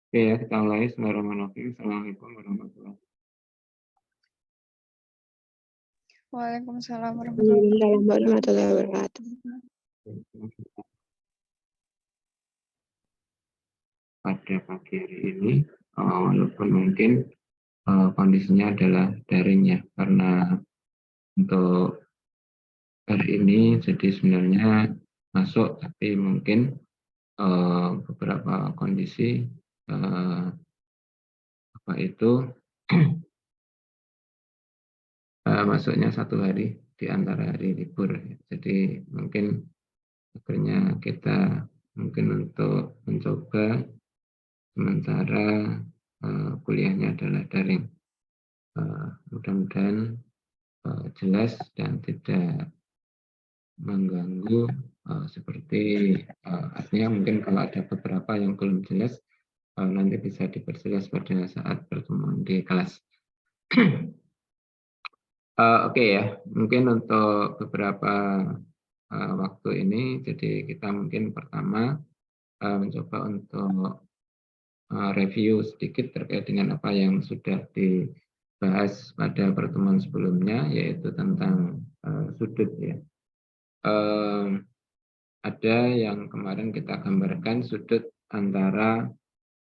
Oke ya, kita mulai. Bismillahirrahmanirrahim. Assalamualaikum warahmatullahi Waalaikumsalam warahmatullahi wabarakatuh. wabarakatuh. Pada pagi hari ini, walaupun mungkin kondisinya adalah daring ya, karena untuk hari ini jadi sebenarnya masuk, tapi mungkin beberapa kondisi apa itu masuknya 1 hari di antara hari libur. Jadi mungkin akhirnya kita mungkin untuk mencoba sementara kuliahnya adalah daring. Mudah-mudahan jelas dan tidak mengganggu, seperti artinya mungkin kalau ada beberapa yang belum jelas nanti bisa diperjelas pada saat pertemuan di kelas. Oke ya, mungkin untuk beberapa waktu ini, jadi kita mungkin pertama mencoba untuk review sedikit terkait dengan apa yang sudah dibahas pada pertemuan sebelumnya, yaitu tentang sudut ya. Ada yang kemarin kita gambarkan sudut antara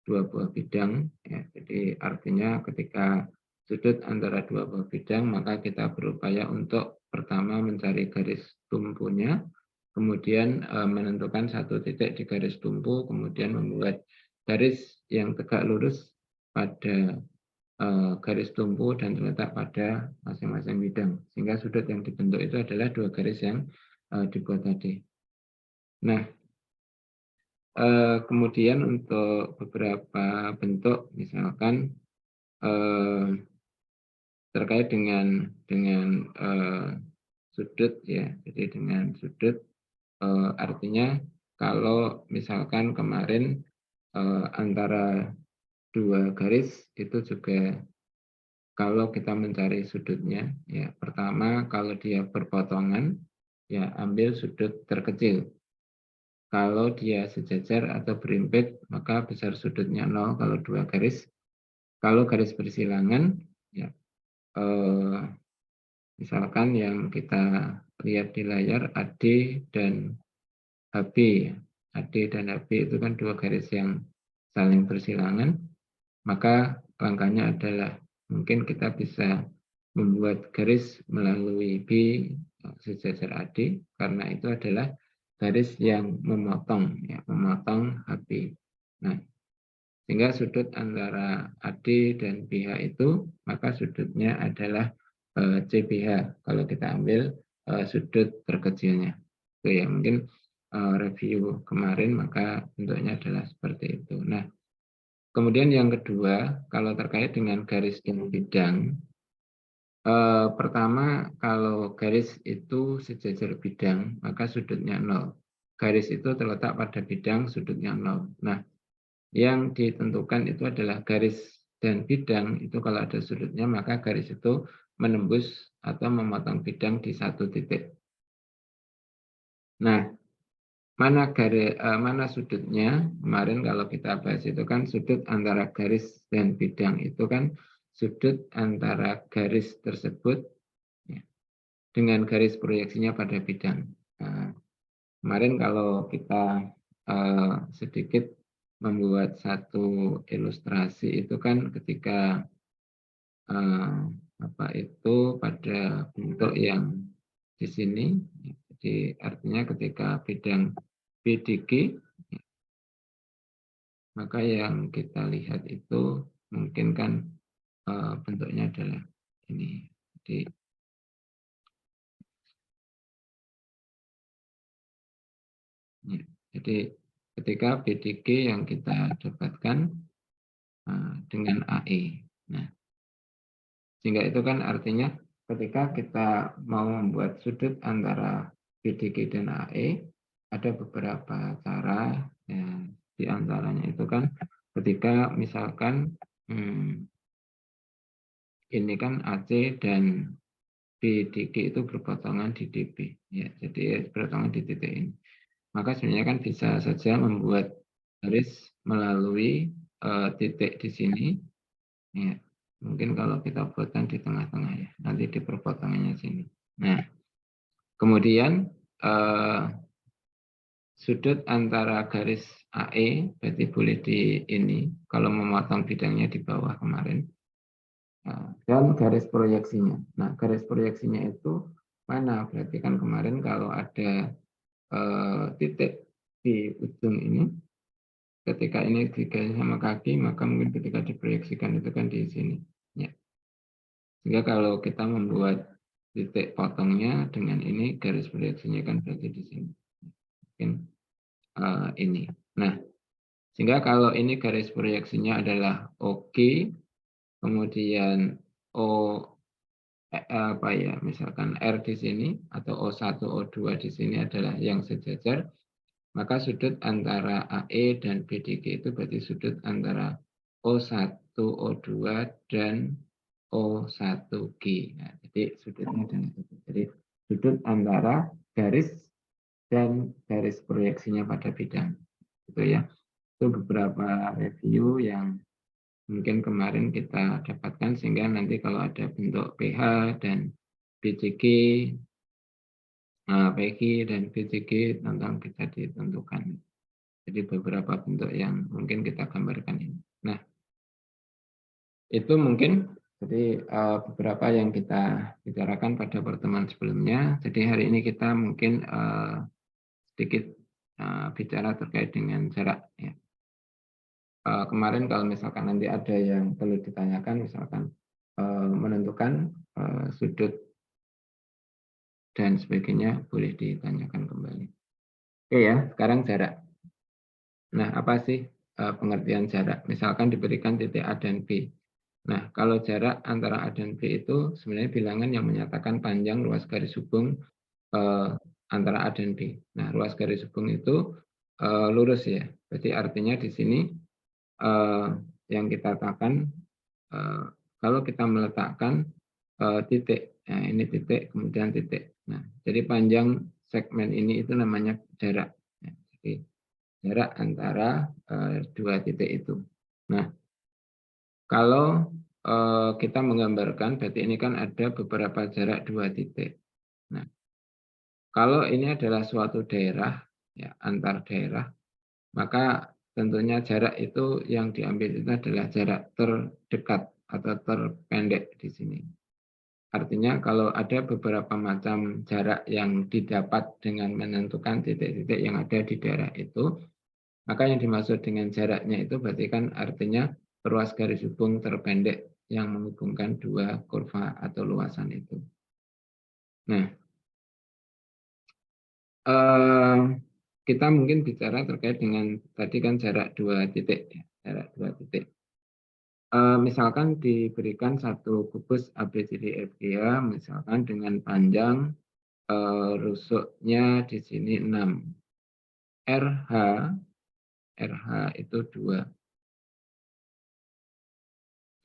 dua buah bidang, ya. Jadi artinya ketika sudut antara dua buah bidang, maka kita berupaya untuk pertama mencari garis tumpunya, kemudian menentukan satu titik di garis tumpu, kemudian membuat garis yang tegak lurus pada garis tumpu dan terletak pada masing-masing bidang, sehingga sudut yang dibentuk itu adalah dua garis yang dibuat tadi. Nah, kemudian untuk beberapa bentuk, misalkan terkait dengan sudut ya, jadi dengan sudut artinya kalau misalkan kemarin antara dua garis itu juga kalau kita mencari sudutnya ya, pertama kalau dia berpotongan ya ambil sudut terkecil. Kalau dia sejajar atau berimpit, maka besar sudutnya 0 kalau dua garis. Kalau garis bersilangan, ya, misalkan yang kita lihat di layar AD dan HB. AD dan HB itu kan dua garis yang saling bersilangan, maka langkahnya adalah mungkin kita bisa membuat garis melalui B sejajar AD, karena itu adalah garis yang memotong, ya, memotong HB. Nah, sehingga sudut antara AD dan BH itu, maka sudutnya adalah CBH kalau kita ambil sudut terkecilnya. Itu ya, mungkin review kemarin, maka bentuknya adalah seperti itu. Nah, kemudian yang kedua, kalau terkait dengan garis dan bidang, pertama, kalau garis itu sejajar bidang, maka sudutnya 0. Garis itu terletak pada bidang, sudutnya 0. Nah, yang ditentukan itu adalah garis dan bidang, itu kalau ada sudutnya, maka garis itu menembus atau memotong bidang di satu titik. Nah, mana sudutnya? Kemarin kalau kita bahas itu kan sudut antara garis dan bidang itu kan sudut antara garis tersebut ya, dengan garis proyeksinya pada bidang. Nah, kemarin kalau kita sedikit membuat satu ilustrasi itu kan ketika apa itu pada bentuk yang di sini, jadi artinya ketika bidang BDG, maka yang kita lihat itu mungkin kan bentuknya adalah ini. Jadi ketika BDG yang kita dapatkan dengan AE. Nah, sehingga itu kan artinya ketika kita mau membuat sudut antara BDG dan AE, ada beberapa cara, ya, di antaranya itu kan ketika misalkan ini kan AC dan BDG itu berpotongan di DB, ya, jadi berpotongan di titik ini. Maka sebenarnya kan bisa saja membuat garis melalui titik di sini. Ya, mungkin kalau kita buatkan di tengah-tengah ya, nanti di perpotongannya sini. Nah, kemudian sudut antara garis AE berarti boleh di ini kalau memotong bidangnya di bawah kemarin. Dan garis proyeksinya. Nah, garis proyeksinya itu mana? Berarti kan kemarin kalau ada titik di ujung ini, ketika ini digaris sama kaki, maka mungkin ketika diproyeksikan itu kan di sini. Ya. Sehingga kalau kita membuat titik potongnya dengan ini, garis proyeksinya kan berarti di sini. Mungkin ini. Nah, sehingga kalau ini garis proyeksinya adalah OK, kemudian O apa ya, misalkan R di sini atau O1, O2 di sini adalah yang sejajar, maka sudut antara AE dan BDG itu berarti sudut antara O1, O2 dan O1G. Nah, jadi sudutnya adalah itu. Jadi sudut antara garis dan garis proyeksinya pada bidang. Itu ya. Itu beberapa review yang mungkin kemarin kita dapatkan sehingga nanti kalau ada bentuk PH dan BCG, PG dan BCG tentang bisa ditentukan. Jadi beberapa bentuk yang mungkin kita gambarkan ini. Nah, itu mungkin jadi beberapa yang kita bicarakan pada pertemuan sebelumnya. Jadi hari ini kita mungkin sedikit bicara terkait dengan jarak. Ya. Kemarin kalau misalkan nanti ada yang perlu ditanyakan, misalkan menentukan sudut dan sebagainya, boleh ditanyakan kembali. Oke ya, sekarang jarak. Nah, apa sih pengertian jarak? Misalkan diberikan titik A dan B. Nah, kalau jarak antara A dan B itu sebenarnya bilangan yang menyatakan panjang luas garis hubung antara A dan B. Nah, luas garis hubung itu lurus ya. Berarti artinya di sini yang kita katakan kalau kita meletakkan titik, nah ini titik, kemudian titik. Nah, jadi panjang segmen ini itu namanya jarak. Nah, jadi jarak antara dua titik itu. Nah, kalau kita menggambarkan, berarti ini kan ada beberapa jarak dua titik. Nah, kalau ini adalah suatu daerah, ya, antar daerah, maka tentunya jarak itu yang diambil itu adalah jarak terdekat atau terpendek di sini. Artinya kalau ada beberapa macam jarak yang didapat dengan menentukan titik-titik yang ada di daerah itu, maka yang dimaksud dengan jaraknya itu berarti kan artinya ruas garis hubung terpendek yang menghubungkan dua kurva atau luasan itu. Nah, kita mungkin bicara terkait dengan tadi kan jarak dua titik, ya, jarak dua titik. Misalkan diberikan satu kubus ABCDFGA, misalkan dengan panjang rusuknya di sini 6, RH itu 2.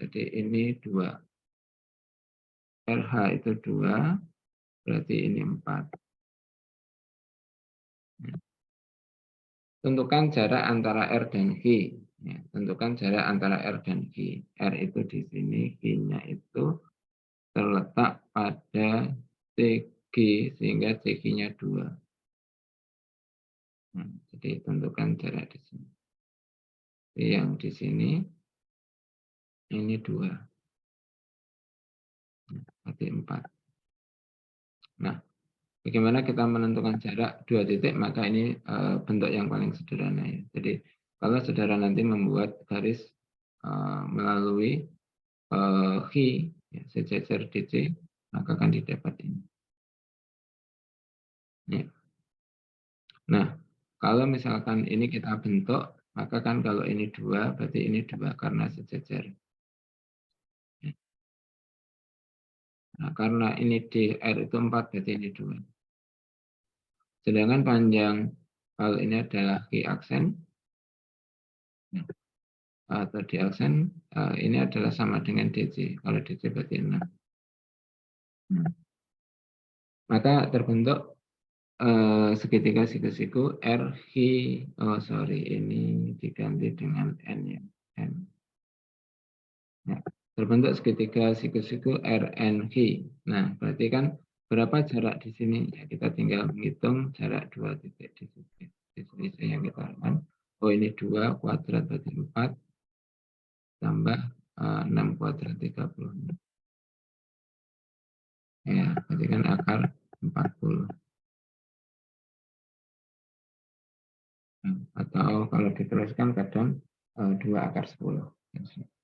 Jadi ini 2. RH itu 2, berarti ini 4. Tentukan jarak antara R dan G. Ya, tentukan jarak antara R dan G. R itu di sini, G-nya itu terletak pada CG sehingga CG-nya 2. Nah, jadi tentukan jarak di sini. Yang di sini ini 2. Berarti 4. Nah, bagaimana kita menentukan jarak dua titik? Maka ini bentuk yang paling sederhana ya. Jadi kalau saudara nanti membuat garis melalui H, ya, sejajar DC, maka akan didapat ini. Ya. Nah, kalau misalkan ini kita bentuk, maka kan kalau ini 2, berarti ini 2 karena sejajar. Ya. Nah, karena ini DR itu 4, berarti ini 2. Sedangkan panjang kalau ini adalah Q aksen, ya, atau di aksen, ini adalah sama dengan DC. Kalau DC berarti 6. Nah, maka terbentuk segitiga siku-siku R, H, oh sorry, ini diganti dengan N ya. N. Ya, terbentuk segitiga siku-siku RNQ. Nah, berarti kan berapa jarak di sini? Ya, kita tinggal menghitung jarak dua titik di sini. Di sini saya kita lakukan. Oh, ini 2 kuadrat berarti 4 tambah 6 kuadrat 36. Ya, berarti kan akar 40. Atau kalau diteruskan kadang 2 akar 10.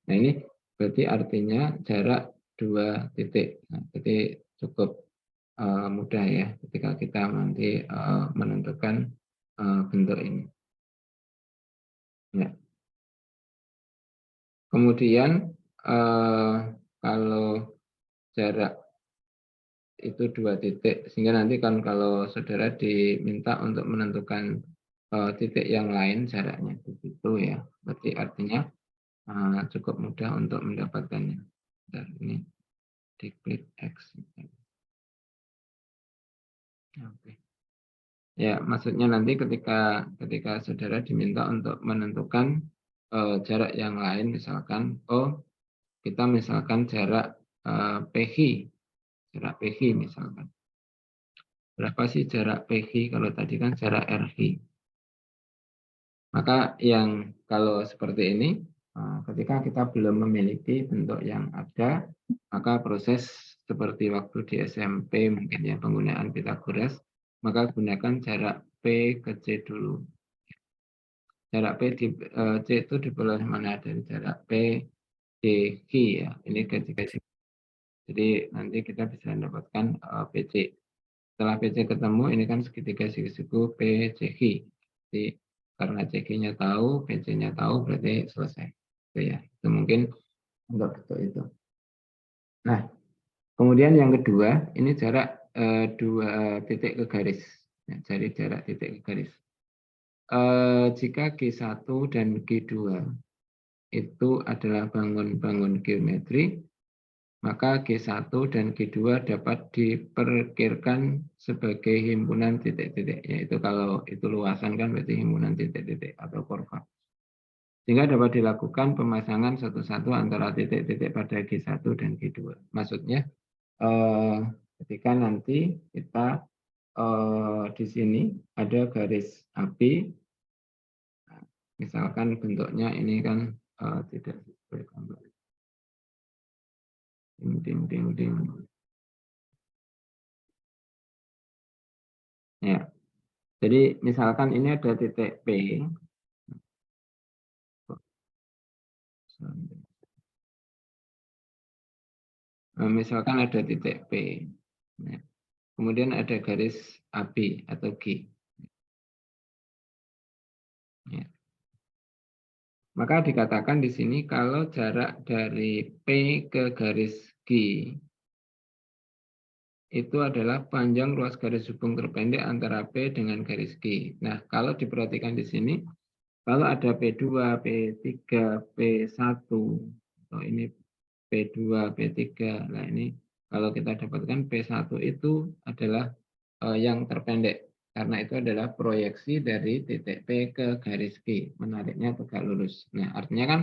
Nah, ini berarti artinya jarak dua titik. Nah, jadi cukup mudah ya ketika kita nanti menentukan bentuk ini. Ya. Kemudian kalau jarak itu dua titik, sehingga nanti kan kalau saudara diminta untuk menentukan titik yang lain jaraknya begitu ya, berarti artinya cukup mudah untuk mendapatkannya. Dan ini diklik X. Oke. Ya, maksudnya nanti ketika saudara diminta untuk menentukan jarak yang lain, misalkan, kita misalkan jarak PH, jarak PH misalkan. Berapa sih jarak PH kalau tadi kan jarak RH? Maka yang kalau seperti ini, ketika kita belum memiliki bentuk yang ada, maka proses seperti waktu di SMP mungkin ya penggunaan Pitagoras, maka gunakan jarak P ke C dulu. Jarak P di C itu diperoleh mana dari jarak P D Q ya. Ini ketika jadi nanti kita bisa mendapatkan PC. Setelah PC ketemu, ini kan segitiga siku-siku PCQ. Jadi karena CQ-nya tahu, PC-nya tahu, berarti selesai. Itu ya. Itu mungkin untuk bentuk itu. Nah, kemudian yang kedua, ini jarak dua titik ke garis. Nah, cari jarak titik ke garis. Jika G1 dan G2 itu adalah bangun-bangun geometri, maka G1 dan G2 dapat diperkirakan sebagai himpunan titik-titik, yaitu kalau itu luasan kan berarti himpunan titik-titik atau kurva. Sehingga dapat dilakukan pemasangan satu-satu antara titik-titik pada G1 dan G2. Maksudnya ketika nanti kita di sini ada garis api, misalkan bentuknya ini kan tidak sesuai gambar. Ding, ding, ding, ding. Ya, jadi misalkan ini ada titik P, misalkan ada titik P, kemudian ada garis AB atau G. Ya. Maka dikatakan di sini kalau jarak dari P ke garis G itu adalah panjang ruas garis hubung terpendek antara P dengan garis G. Nah, kalau diperhatikan di sini, kalau ada P2, P3, P1, atau ini P2, P3, nah ini kalau kita dapatkan P1 itu adalah yang terpendek, karena itu adalah proyeksi dari titik P ke garis G, menariknya tegak lurus. Nah, artinya kan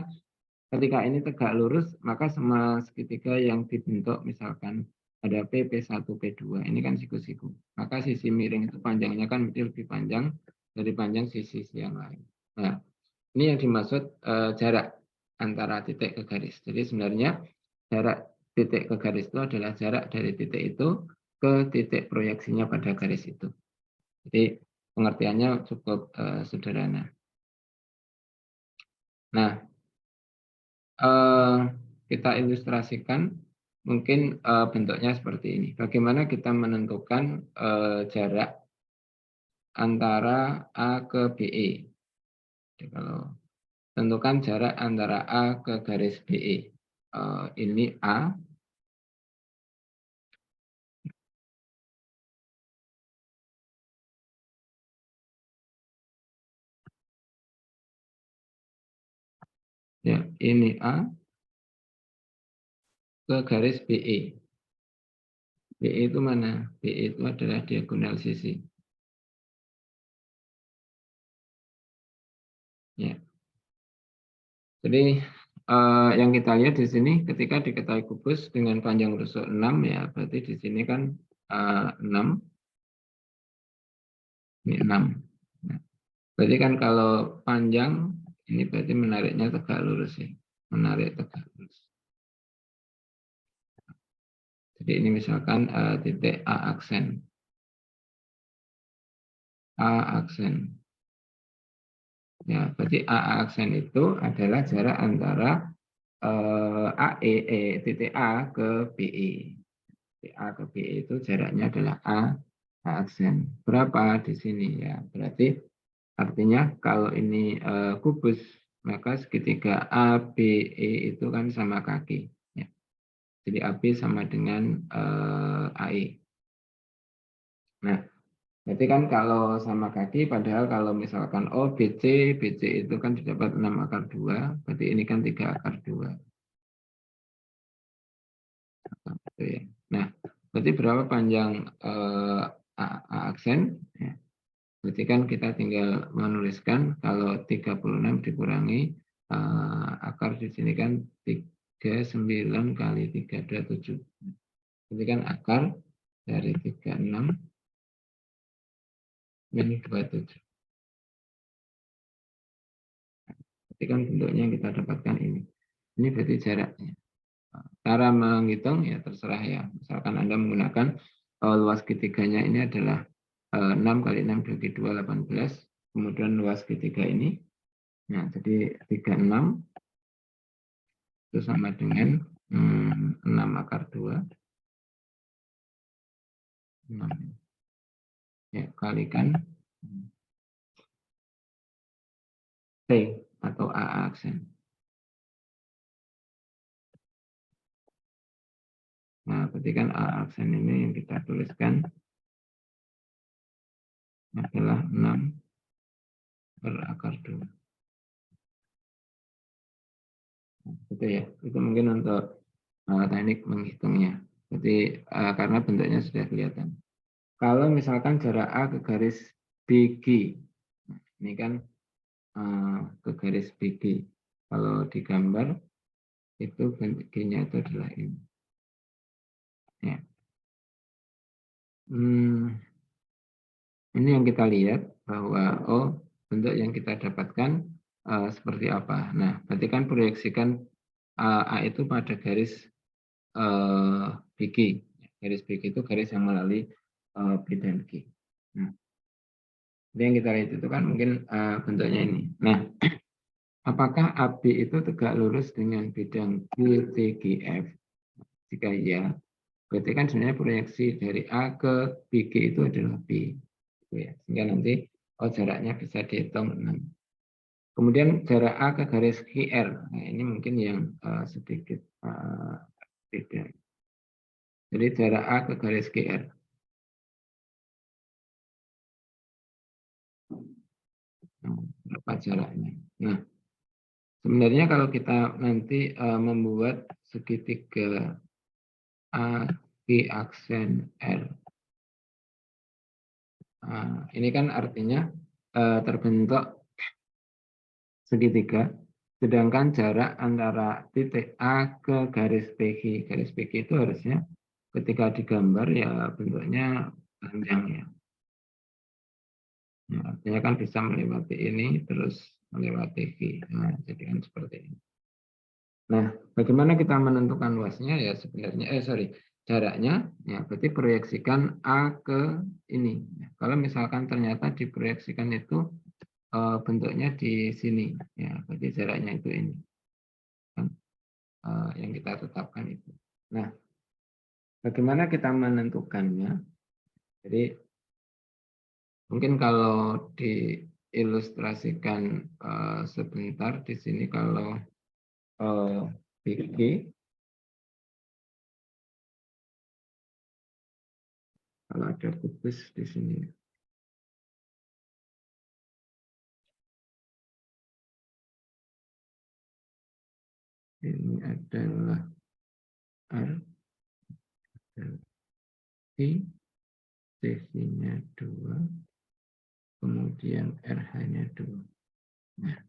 ketika ini tegak lurus, maka semua segitiga yang dibentuk, misalkan ada P, P1, P2, ini kan siku-siku. Maka sisi miring itu panjangnya kan lebih panjang dari panjang sisi yang lain. Nah, ini yang dimaksud jarak antara titik ke garis. Jadi sebenarnya jarak titik ke garis itu adalah jarak dari titik itu ke titik proyeksinya pada garis itu. Jadi pengertiannya cukup sederhana. Nah, kita ilustrasikan mungkin bentuknya seperti ini. Bagaimana kita menentukan jarak antara A ke BE. Jadi kalau tentukan jarak antara A ke garis BE. Ini A. Ya, ini A ke garis BE. BE itu mana? BE itu adalah diagonal sisi. Ya. Jadi yang kita lihat di sini ketika diketahui kubus dengan panjang rusuk 6 ya, berarti di sini kan 6, ini 6. Nah, berarti kan kalau panjang ini berarti menariknya tegak lurus ya, menarik tegak lurus. Jadi ini misalkan titik A aksen. A aksen. Ya, berarti A aksen itu adalah jarak antara titik A ke BE. Titik A ke BE itu jaraknya adalah A aksen. Berapa di sini ya? Berarti artinya kalau ini kubus, maka segitiga ABE itu kan sama kaki. Ya. Jadi AB sama dengan AE. Nah, berarti kan kalau sama kaki, padahal kalau misalkan BC itu kan didapat 6 akar 2, berarti ini kan 3 akar 2. Gitu ya. Nah, berarti berapa panjang A aksen? Ya. Berarti kan kita tinggal menuliskan kalau 36 dikurangi akar di sini kan 39 kali 3, 27. Jadi kan akar dari 36 min 27. Berarti kan bentuknya yang kita dapatkan ini. Ini berarti jaraknya. Cara menghitung ya terserah ya. Misalkan Anda menggunakan luas segitiganya ini adalah 6 kali 6 bagi 2, 18. Kemudian luas segitiga ini. Nah, jadi 36 itu sama dengan 6 akar 2. 6. Ya, kalikan T atau A aksen. Nah, berarti kan A aksen ini yang kita tuliskan adalah 6 per akar 2. Gitu ya. Itu mungkin untuk teknik menghitungnya. Jadi karena bentuknya sudah kelihatan. Kalau misalkan jarak A ke garis BG, ini kan ke garis BG. Kalau digambar itu G-nya itu adalah ini. Ya. Ini yang kita lihat bahwa bentuk yang kita dapatkan seperti apa. Nah, berarti kan proyeksikan A itu pada garis BG. Garis BG itu garis yang melalui B dan G. Nah, jadi yang kita lihat itu kan mungkin bentuknya ini. Nah, apakah AB itu tegak lurus dengan bidang QTGF? Jika iya, berarti kan sebenarnya proyeksi dari A ke BG itu adalah B. Ya, sehingga nanti jaraknya bisa dihitung 6. Kemudian jarak A ke garis QR. Nah, ini mungkin yang sedikit beda. Jadi jarak A ke garis QR. Nah, berapa jaraknya? Nah, sebenarnya kalau kita nanti membuat segitiga A di aksen R. Ini kan artinya terbentuk segitiga, sedangkan jarak antara titik A ke garis PG. Garis PG itu harusnya ketika digambar ya bentuknya panjang ya. Ya, artinya kan bisa melewati ini terus melewati V. Nah, jadi kan seperti ini. Nah, bagaimana kita menentukan luasnya ya sebenarnya jaraknya ya berarti proyeksikan A ke ini. Ya, kalau misalkan ternyata diproyeksikan itu bentuknya di sini ya berarti jaraknya itu ini. Kan, yang kita tetapkan itu. Nah, bagaimana kita menentukannya? Jadi mungkin kalau diilustrasikan sebentar di sini kalau BG kalau ada kubus di sini. Ini adalah R, I, CC-nya 2, kemudian RH-nya 2. Nah,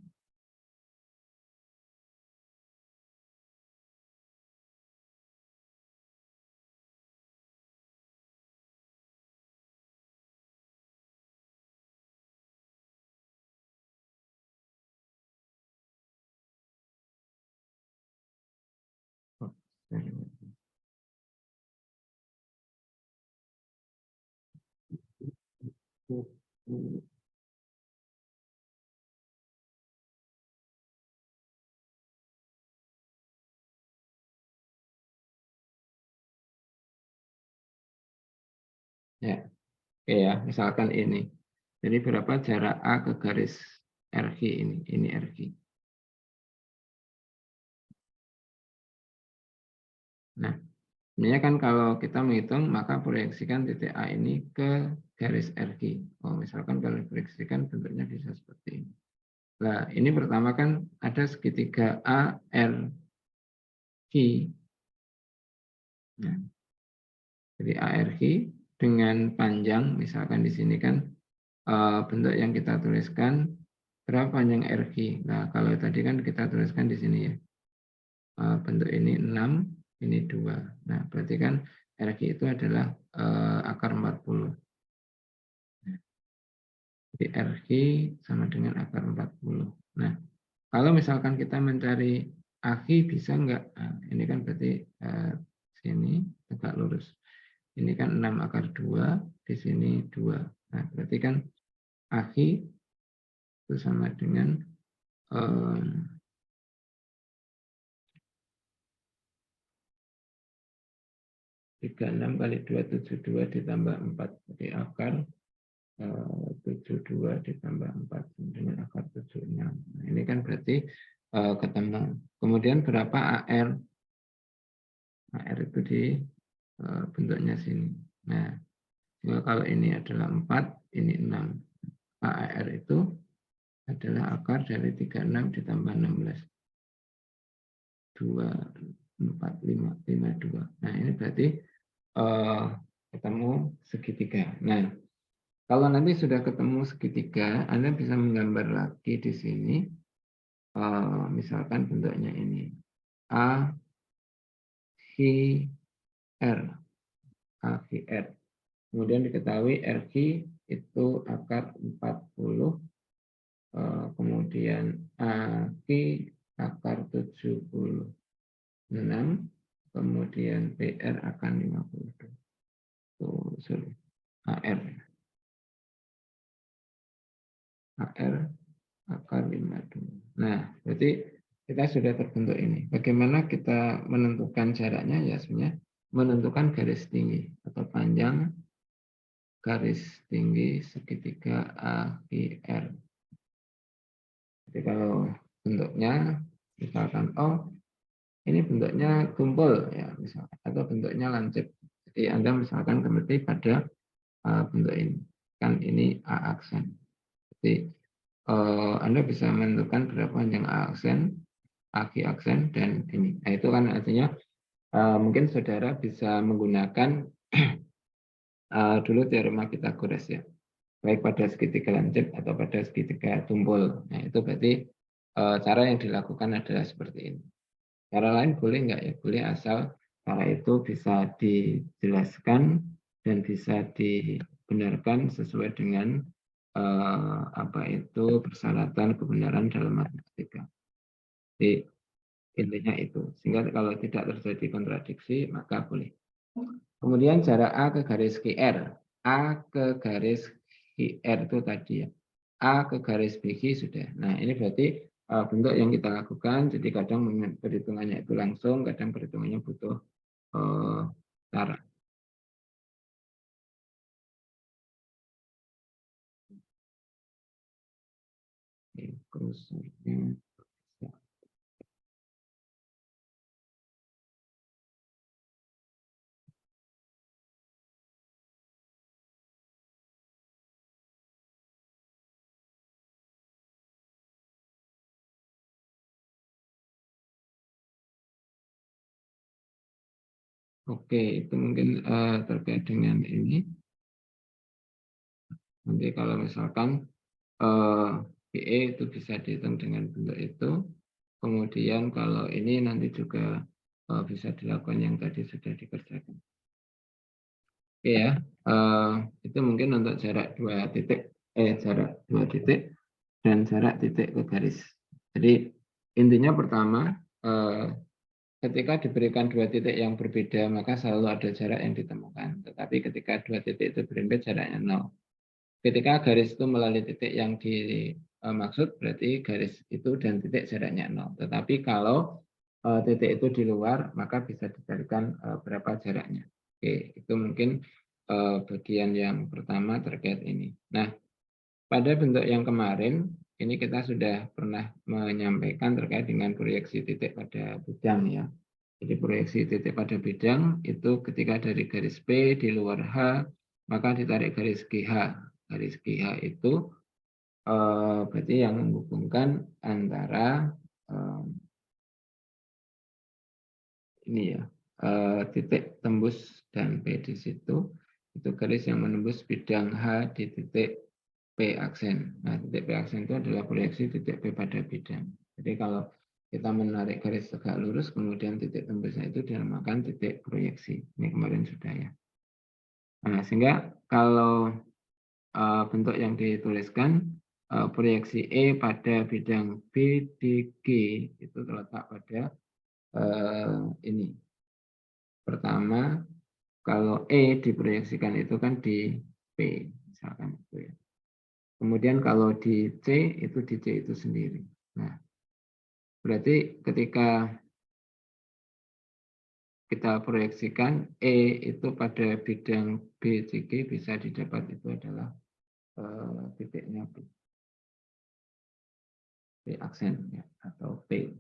Ya, oke ya, misalkan ini. Jadi berapa jarak A ke garis RG ini? Ini RG. Nah, sebenarnya kan kalau kita menghitung, maka proyeksikan titik A ini ke garis RG. Oh, misalkan kalau diproyeksikan bentuknya bisa seperti ini. Nah, ini pertama kan ada segitiga ARG. Nah, jadi ARG dengan panjang, misalkan di sini kan bentuk yang kita tuliskan berapa panjang RG. Nah, kalau tadi kan kita tuliskan di sini ya. Bentuk ini 6, ini 2. Nah, berarti kan RG itu adalah akar 40. Jadi RG sama dengan akar 40. Nah, kalau misalkan kita mencari AG bisa enggak? Nah, ini kan berarti sini tegak lurus. Ini kan 6 akar 2, di sini 2. Nah, berarti kan AG itu sama dengan 36 kali 272 ditambah 4. Jadi akar 72 ditambah 4 dengan akar 76. Nah, ini kan berarti ketemu. Kemudian berapa AR? AR itu di bentuknya sini. Nah, kalau ini adalah 4, ini 6. AR itu adalah akar dari 36 ditambah 16. 2, 4, 5, 5, 2. Nah, ini berarti ketemu segitiga. Nah, kalau nanti sudah ketemu segitiga, Anda bisa menggambar lagi di sini. Misalkan bentuknya ini. A, G, R. A, G, R. Kemudian diketahui RG itu akar 40. Kemudian AG akar 76. Kemudian PR akan 52. Sorry. AR. AR akar 52. Nah, berarti kita sudah terbentuk ini. Bagaimana kita menentukan jaraknya? Ya sebenarnya menentukan garis tinggi atau panjang garis tinggi segitiga AGR. Jadi kalau bentuknya misalkan ini bentuknya tumpul ya misalkan, atau bentuknya lancip. Jadi Anda misalkan kembali pada bentuk ini. Kan ini A aksen. Jadi Anda bisa menentukan berapa panjang A aksen, AG aksen, dan ini. Nah, itu kan artinya mungkin saudara bisa menggunakan dulu teorema Pythagoras ya. Baik pada segitiga lancip atau pada segitiga tumpul. Nah, itu berarti cara yang dilakukan adalah seperti ini. Cara lain boleh enggak ya? Boleh asal cara itu bisa dijelaskan dan bisa dibenarkan sesuai dengan persyaratan kebenaran dalam matematika. Jadi intinya itu. Sehingga kalau tidak terjadi kontradiksi maka boleh. Kemudian jarak A ke garis QR. A ke garis QR itu tadi ya. A ke garis BG sudah. Nah, ini berarti bentuk yang kita lakukan. Jadi kadang perhitungannya itu langsung, kadang perhitungannya butuh cara. Kursornya. Oke, itu mungkin terkait dengan ini. Nanti kalau misalkan BE itu bisa dihitung dengan bentuk itu. Kemudian kalau ini nanti juga bisa dilakukan yang tadi sudah dikerjakan. Oke ya, itu mungkin untuk jarak 2 titik, jarak 2 titik dan jarak titik ke garis. Jadi intinya pertama, ketika diberikan dua titik yang berbeda, maka selalu ada jarak yang ditemukan. Tetapi ketika dua titik itu berimpit, jaraknya 0. Ketika garis itu melalui titik yang dimaksud, berarti garis itu dan titik jaraknya 0. Tetapi kalau titik itu di luar, maka bisa dicarikan berapa jaraknya. Oke, itu mungkin bagian yang pertama terkait ini. Nah, pada bentuk yang kemarin, ini kita sudah pernah menyampaikan terkait dengan proyeksi titik pada bidang ya. Jadi proyeksi titik pada bidang itu ketika dari garis P di luar H, maka ditarik garis GH. Garis GH itu berarti yang menghubungkan antara ini ya, titik tembus dan P di situ. Itu garis yang menembus bidang H di titik P aksen. Nah, titik P aksen itu adalah proyeksi titik P pada bidang. Jadi kalau kita menarik garis tegak lurus, kemudian titik tembusnya itu dinamakan titik proyeksi. Ini kemarin sudah ya. Nah, sehingga kalau bentuk yang dituliskan, proyeksi E pada bidang B di G itu terletak pada ini. Pertama, kalau E diproyeksikan itu kan di P, misalkan itu ya. Kemudian kalau di C itu sendiri. Nah, berarti ketika kita proyeksikan E itu pada bidang BCG bisa didapat itu adalah titiknya P aksen ya, atau P.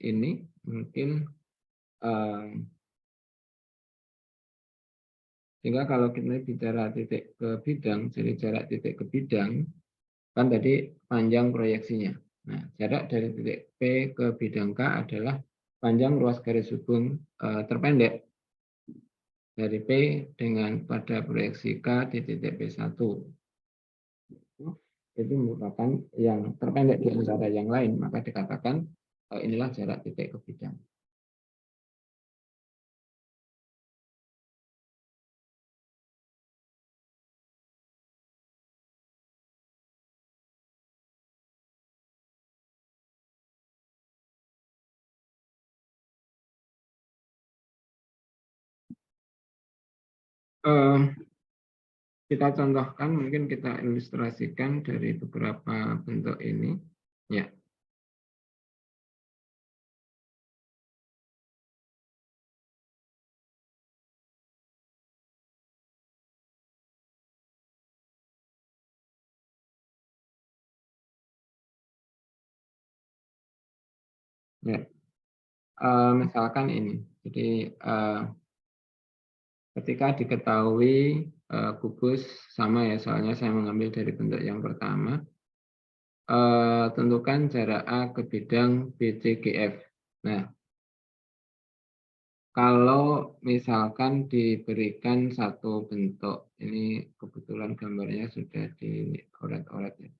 Ini mungkin sehingga kalau kita bicara titik ke bidang, jadi jarak titik ke bidang, kan tadi panjang proyeksinya. Nah, jarak dari titik P ke bidang K adalah panjang ruas garis hubung terpendek dari P dengan pada proyeksi K di titik P1. Itu merupakan yang terpendek di antara yang lain, maka dikatakan inilah jarak titik ke bidang. Kita contohkan, mungkin kita ilustrasikan dari beberapa bentuk ini. Ya. Ya. Misalkan ini. Jadi ketika diketahui kubus sama ya, soalnya saya mengambil dari bentuk yang pertama. Tentukan jarak A ke bidang BCGF. Nah, kalau misalkan diberikan satu bentuk, ini kebetulan gambarnya sudah dioret-oret ya.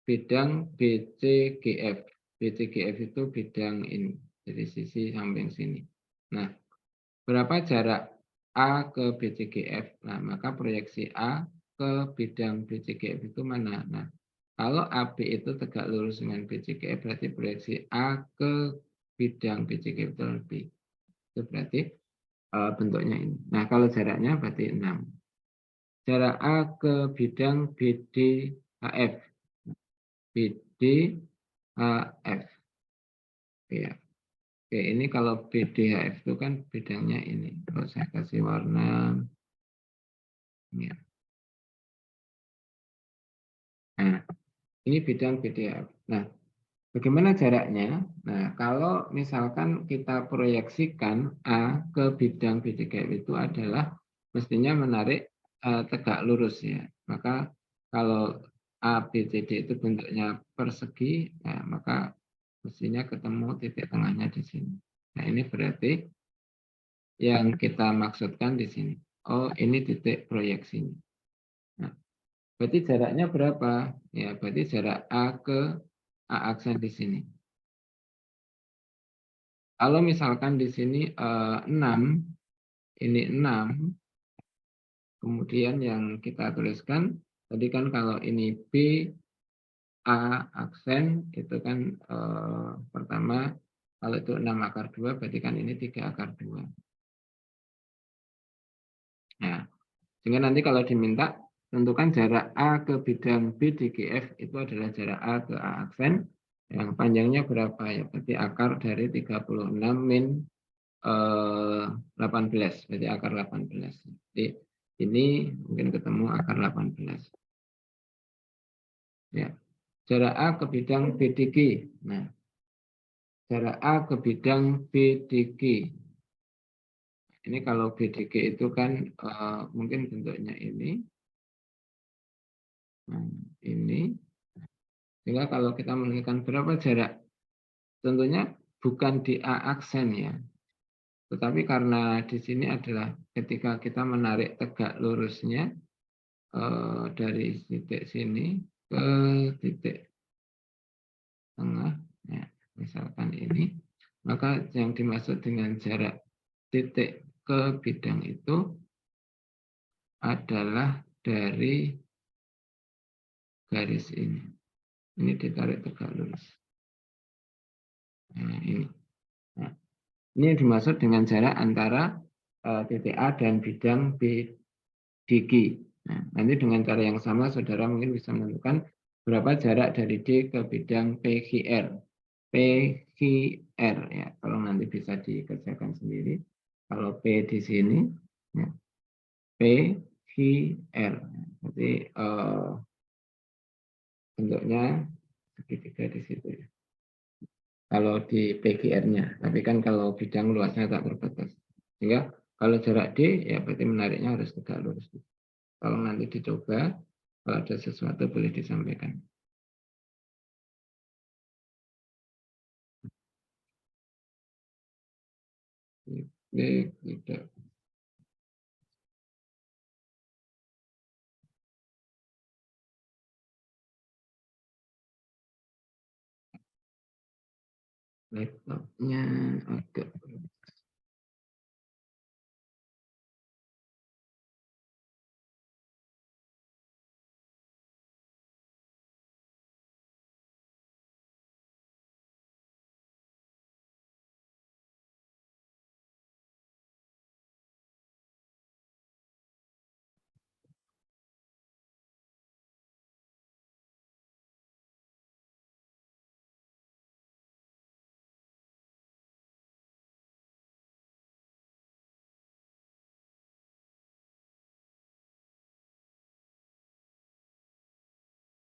Bidang BCGF. BCGF itu bidang ini, dari sisi samping sini. Nah, berapa jarak A ke BCGF? Nah, maka proyeksi A ke bidang BCGF itu mana? Nah, kalau AB itu tegak lurus dengan BCGF, berarti proyeksi A ke bidang BCGF itu lebih. Itu berarti bentuknya ini. Nah, kalau jaraknya berarti 6. Jarak A ke bidang BDHF. BDHF. Ya. Oke, ini kalau BDHF itu kan bidangnya ini. Kalau saya kasih warna. Ya. Nah, ini bidang BDHF. Nah, bagaimana jaraknya? Nah, kalau misalkan kita proyeksikan A ke bidang BDGF itu adalah mestinya menarik tegak lurus ya. Maka kalau ABCD itu bentuknya persegi, nah, maka mestinya ketemu titik tengahnya di sini. Nah, ini berarti yang kita maksudkan di sini. Oh, ini titik proyeksinya. Nah, berarti jaraknya berapa? Ya, berarti jarak A ke A aksen di sini. Kalau misalkan di sini 6, ini 6, kemudian yang kita tuliskan, tadi kan kalau ini B, A aksen itu kan pertama kalau itu 6/2 berarti kan ini 3/2. Nah, sehingga nanti kalau diminta tentukan jarak A ke bidang B di GF itu adalah jarak A ke A aksen yang panjangnya berapa ya? Berarti akar dari 36 min 18, berarti akar 18. Jadi ini mungkin ketemu akar 18. Ya. Jarak A ke bidang BDG. Nah, jarak A ke bidang BDG. Ini kalau BDG itu kan mungkin bentuknya ini. Nah, ini. Sehingga kalau kita menentukan berapa jarak, tentunya bukan di A aksen ya. Tetapi karena di sini adalah ketika kita menarik tegak lurusnya dari titik sini ke titik tengah, ya, misalkan ini, maka yang dimaksud dengan jarak titik ke bidang itu adalah dari garis ini. Ini ditarik tegak lurus. Nah, ini. Nah, ini dimaksud dengan jarak antara titik A dan bidang BDG. Nah, nanti dengan cara yang sama, saudara mungkin bisa menentukan berapa jarak dari D ke bidang PQR. PQR ya, kalau nanti bisa dikerjakan sendiri. Kalau P di sini, ya, PQR. Jadi bentuknya segitiga di situ ya. Kalau di PGR-nya, tapi kan kalau bidang luasnya tak terbatas. Sehingga kalau jarak D, ya berarti menariknya harus tegak lurus. Kalau nanti dicoba, kalau ada sesuatu boleh disampaikan. Ini tidak. Laptopnya agak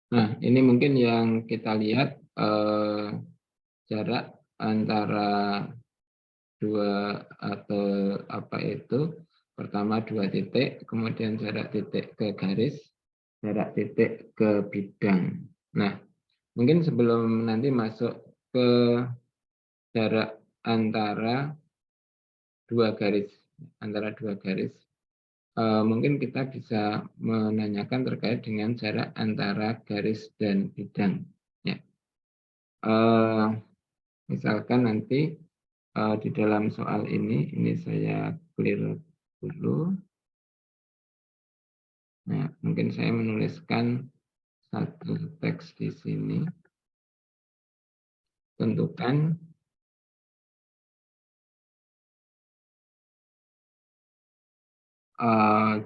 Nah, ini mungkin yang kita lihat jarak antara dua atau apa itu, pertama 2 titik, kemudian jarak titik ke garis, jarak titik ke bidang. Nah, mungkin sebelum nanti masuk ke jarak antara antara dua garis, mungkin kita bisa menanyakan terkait dengan jarak antara garis dan bidang. Ya. Misalkan nanti di dalam soal ini saya clear dulu. Nah, mungkin saya menuliskan satu teks di sini. Tentukan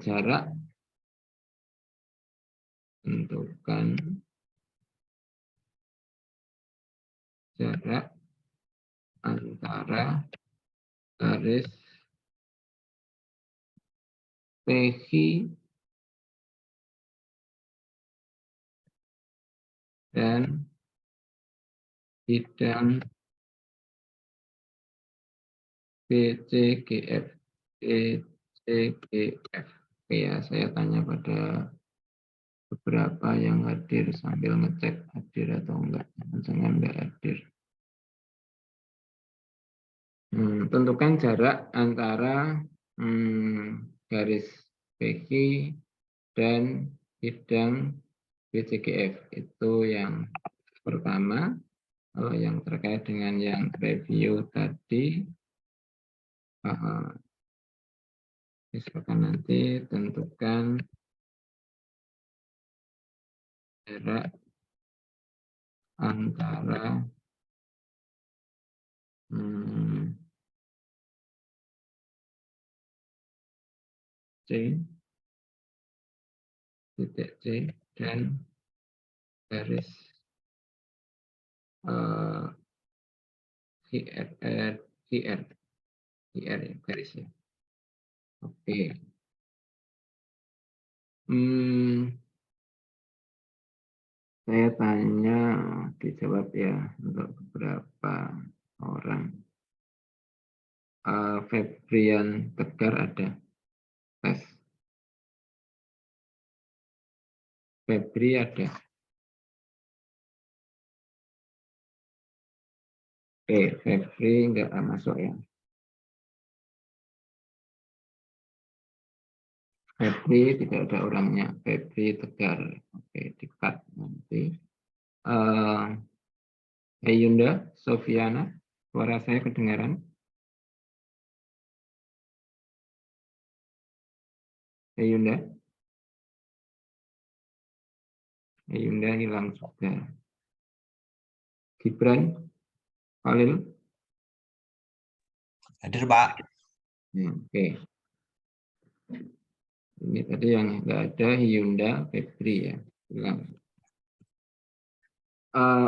jarak, tentukan jarak antara garis PQ dan bidang BCGF. BCGF. Oke ya, saya tanya pada beberapa yang hadir sambil ngecek hadir atau enggak. Jangan enggak hadir. Tentukan jarak antara garis PQ dan bidang BCGF. Itu yang pertama. Kalau yang terkait dengan yang review tadi, misalkan nanti tentukan jarak antara C, titik C dan garis IR ya, garisnya. Oke. Saya tanya, dijawab ya untuk beberapa orang. Febrian Tegar ada. Tes. Febri ada. Oke, Febri enggak masuk ya. Febri tidak ada orangnya. Febri Tegar. Oke, dekat nanti. Yunda, Sofiana, suara saya kedengaran? Yunda? Yunda hilang juga. Gibran, Khalil? Hadir, Pak. Oke. Ini tadi yang enggak ada, Hyunda, Febri ya. Hilang.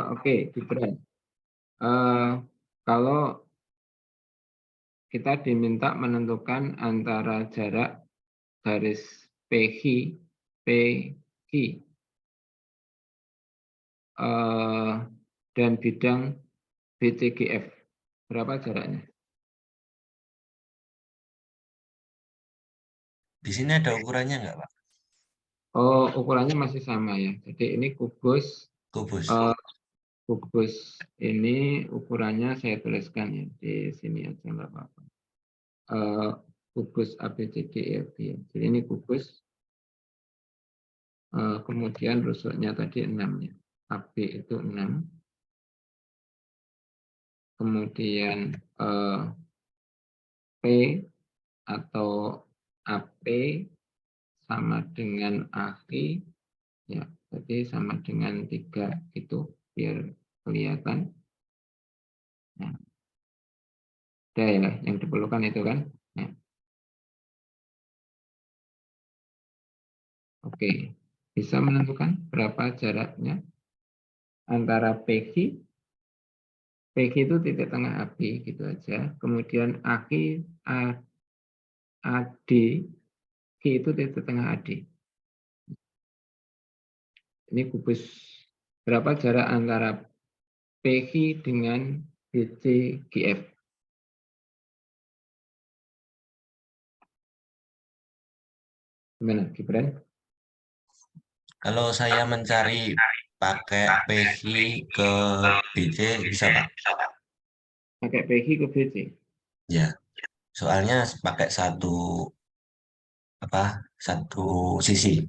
Oke, Gibran. Kalau kita diminta menentukan antara jarak garis PQ dan bidang BCGF, berapa jaraknya? Di sini ada ukurannya nggak, Pak? Oh, ukurannya masih sama ya. Jadi ini kubus. Kubus. Kubus ini ukurannya saya tuliskan ya di sini aja nggak apa-apa. Kubus ABCDEF ya. Jadi ini kubus. Kemudian rusuknya tadi 6 ya. AB itu 6. Kemudian P atau AP sama dengan AQ ya, jadi sama dengan 3 itu biar kelihatan. Nah, ada ya yang diperlukan itu kan. Nah. Oke, bisa menentukan berapa jaraknya antara PQ itu titik tengah AB gitu aja. Kemudian AQ AD Q itu titik tengah AD. Ini kubus berapa jarak antara PQ dengan BCGF. Gimana, Gibran? Kalau saya mencari pakai PQ ke BC bisa, Pak? Pakai PQ ke BC? Ya, soalnya pakai satu sisi.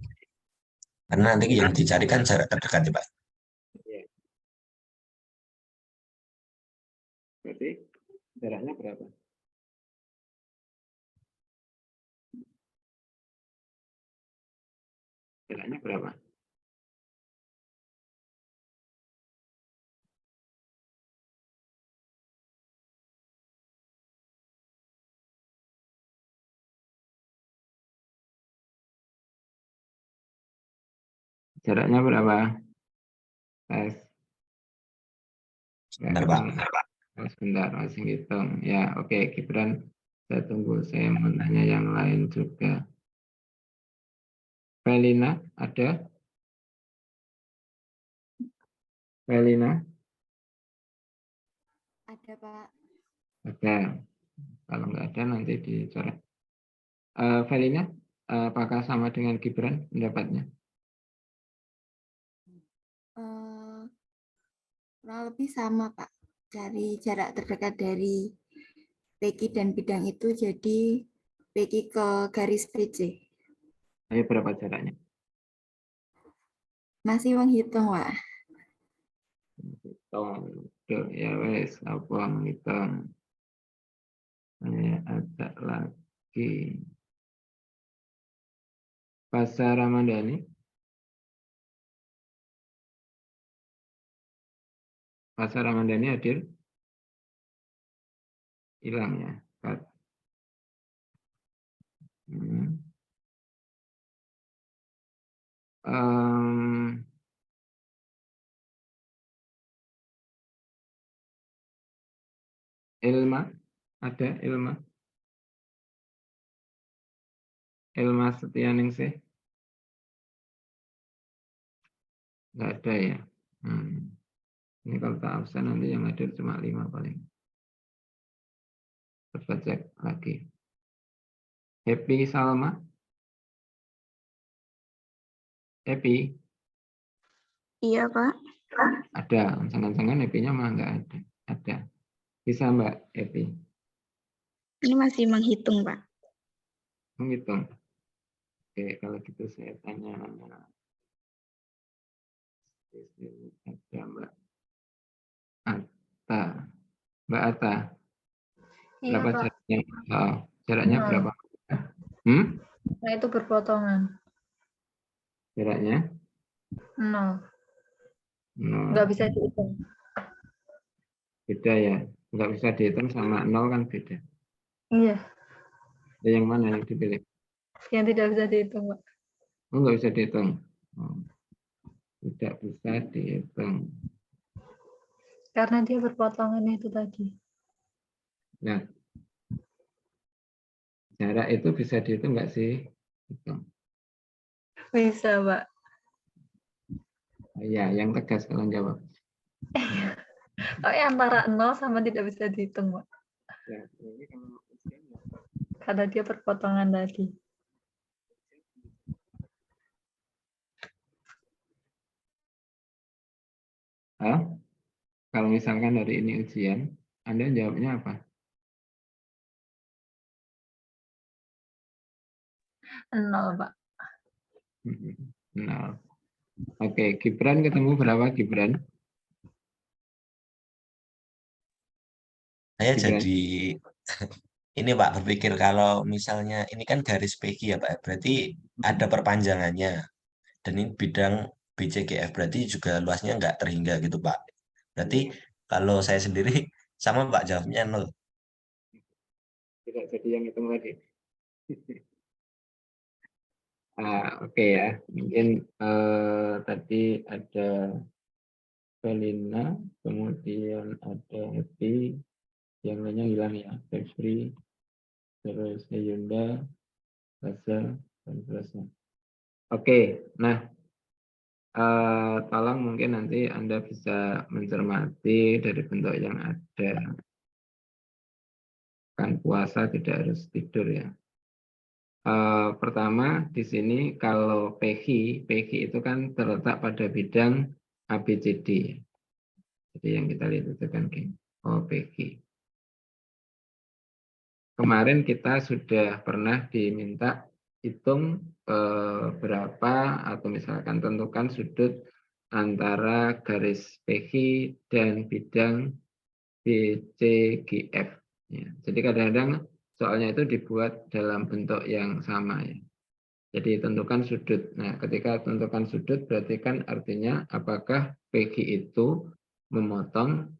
Karena nanti yang dicarikan jarak terdekat, ya, Pak. Berarti jaraknya berapa? Jaraknya berapa? Jaraknya berapa? Tes. Benar, Pak. Sebentar, masih hitung. Ya, oke, Gibran. Saya tunggu. Saya mau nanya yang lain juga. Felina, ada? Felina? Ada, Pak. Ada. Kalau nggak ada, nanti dicoret. Felina, apakah sama dengan Gibran pendapatnya? Kurang lebih sama, Pak. Dari jarak terdekat dari PQ dan bidang itu jadi PQ ke garis BC. Ayo, berapa jaraknya? Masih menghitung, Pak. Hitung. Tuh, ya wes, apa menghitung? Saya ajak lagi. Pasar Ramadhani. Rasa Ramadhani hadir? Hilang ya. Ilma, ada Ilma? Ilma Setianingsih? Nggak ada ya. Ini kalau tak absen nanti yang hadir cuma 5 paling. Coba cek lagi. Happy Salma? Happy? Iya, Pak. Ada. Jangan-jangan happy-nya mah nggak ada. Ada. Bisa Mbak Happy? Ini masih menghitung, Pak. Menghitung. Oke, kalau gitu saya tanya. Ada Mbak Atta. Mbak Atta. Iya, Berapa Pak. jaraknya? Oh, jaraknya 0. berapa? Nah, itu berpotongan. Jaraknya? 0. 0. Nggak bisa dihitung. Beda ya. Nggak bisa dihitung sama 0 kan beda. Iya, Yang mana yang dipilih? yang tidak bisa dihitung, Pak. Oh, nggak bisa dihitung. Oh, tidak bisa dihitung. Karena dia berpotongan itu tadi. Nah, jarak itu bisa dihitung nggak sih? Hitung. Bisa, Pak. Ya, yang tegas kalau jawab. Oh, antara 0 sama tidak bisa dihitung, Pak. Ya, ini kalau Karena dia berpotongan tadi. kalau misalkan hari ini ujian, Anda jawabnya apa? 0, Pak. 0. Oke, Gibran ketemu berapa Gibran? Saya Gibran. jadi ini Pak berpikir kalau misalnya ini kan garis PG ya Pak, berarti ada perpanjangannya. Dan ini bidang BCGF berarti juga luasnya nggak terhingga gitu Pak. Berarti kalau saya sendiri sama Pak jawabnya 0. Tidak jadi yang hitung lagi. Oke ya, mungkin tadi ada Belina, kemudian ada Happy, yang lainnya hilang ya, Febri, terus Yunda, Rasa, dan seterusnya. Oke, nah tolong mungkin nanti Anda bisa mencermati dari bentuk yang ada. Kan puasa tidak harus tidur ya. Pertama di sini kalau PG itu kan terletak pada bidang ABCD. Jadi yang kita lihat itu kan PG. Kemarin kita sudah pernah diminta hitung berapa atau misalkan tentukan sudut antara garis PG dan bidang BCGF. Ya, jadi kadang-kadang soalnya itu dibuat dalam bentuk yang sama ya. Jadi tentukan sudut. Nah, ketika tentukan sudut berarti kan artinya apakah PG itu memotong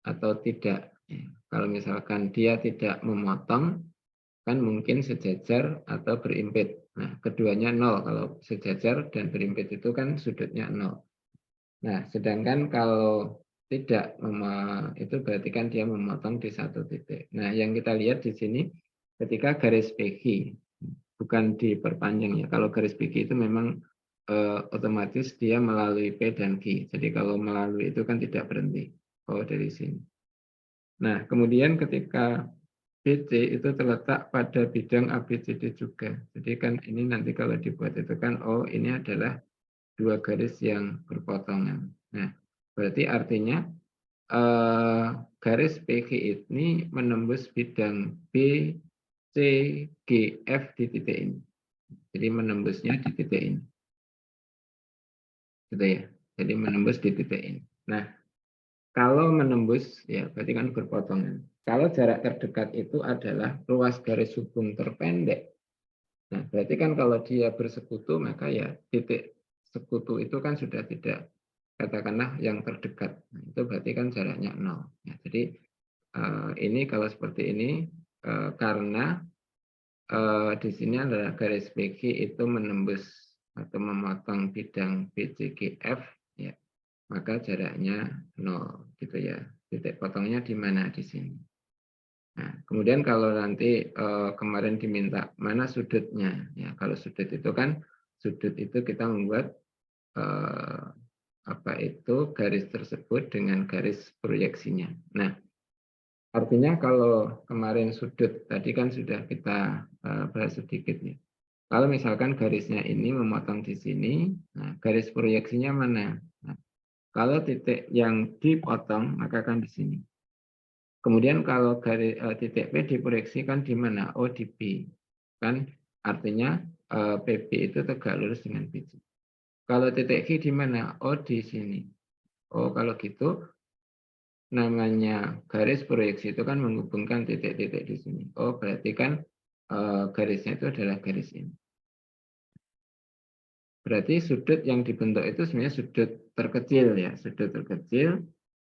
atau tidak. Ya, kalau misalkan dia tidak memotong, kan mungkin sejajar atau berimpit. Nah, keduanya 0. Kalau sejajar dan berimpit itu kan sudutnya 0. Nah, sedangkan kalau tidak, itu berarti kan dia memotong di satu titik. Nah, yang kita lihat di sini ketika garis PG, bukan diperpanjang ya. Kalau garis PG itu memang otomatis dia melalui P dan Q. Jadi kalau melalui itu kan tidak berhenti. Oh, dari sini. Nah, kemudian ketika BC itu terletak pada bidang ABCD juga. Jadi kan ini nanti kalau dibuat itu kan, oh ini adalah dua garis yang berpotongan. Nah, berarti artinya garis PG ini menembus bidang B, C, G, F di titik ini. Jadi menembusnya di titik ini. Gitu ya. Jadi menembus di titik ini. Nah, kalau menembus, ya berarti kan berpotongan. Kalau jarak terdekat itu adalah ruas garis hubung terpendek. Nah, berarti kan kalau dia bersekutu, maka ya titik sekutu itu kan sudah tidak. katakanlah yang terdekat. Nah, itu berarti kan jaraknya 0. Ya, jadi ini kalau seperti ini karena di sini adalah garis PQ itu menembus atau memotong bidang BCGF, ya, maka jaraknya 0 gitu ya. Titik potongnya di mana di sini. Nah, kemudian kalau nanti kemarin diminta mana sudutnya, ya kalau sudut itu kan sudut itu kita membuat apa itu garis tersebut dengan garis proyeksinya. Nah, artinya kalau kemarin sudut tadi kan sudah kita bahas sedikit ya. Kalau misalkan garisnya ini memotong di sini, nah, garis proyeksinya mana? Nah, kalau titik yang dipotong maka kan di sini. Kemudian kalau garis titik P diproyeksikan di mana? Oh di B. Kan artinya PB itu tegak lurus dengan BC. Kalau titik Q di mana? Oh di sini. Oh kalau gitu namanya garis proyeksi itu kan menghubungkan titik-titik di sini. Oh berarti kan garisnya itu adalah garis ini. Berarti sudut yang dibentuk itu sebenarnya sudut terkecil ya, sudut terkecil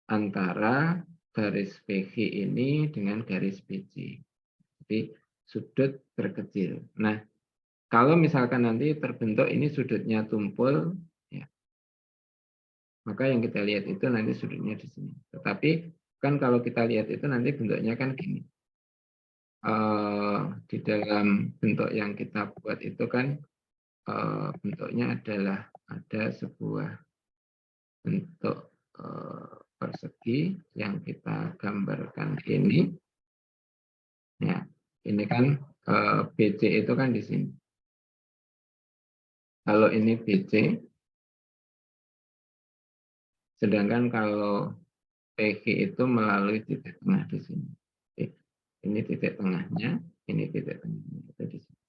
antara garis PQ ini dengan garis BC. Jadi sudut terkecil. Nah, kalau misalkan nanti terbentuk ini sudutnya tumpul, ya, maka yang kita lihat itu nanti sudutnya di sini. Tetapi kan kalau kita lihat itu nanti bentuknya kan gini. Di dalam bentuk yang kita buat itu kan bentuknya adalah ada sebuah bentuk persegi yang kita gambarkan ini. Ya, ini kan BC itu kan di sini. Kalau ini BC, sedangkan kalau PQ itu melalui titik tengah di sini. Ini titik tengahnya, ini titik tengahnya itu di sini.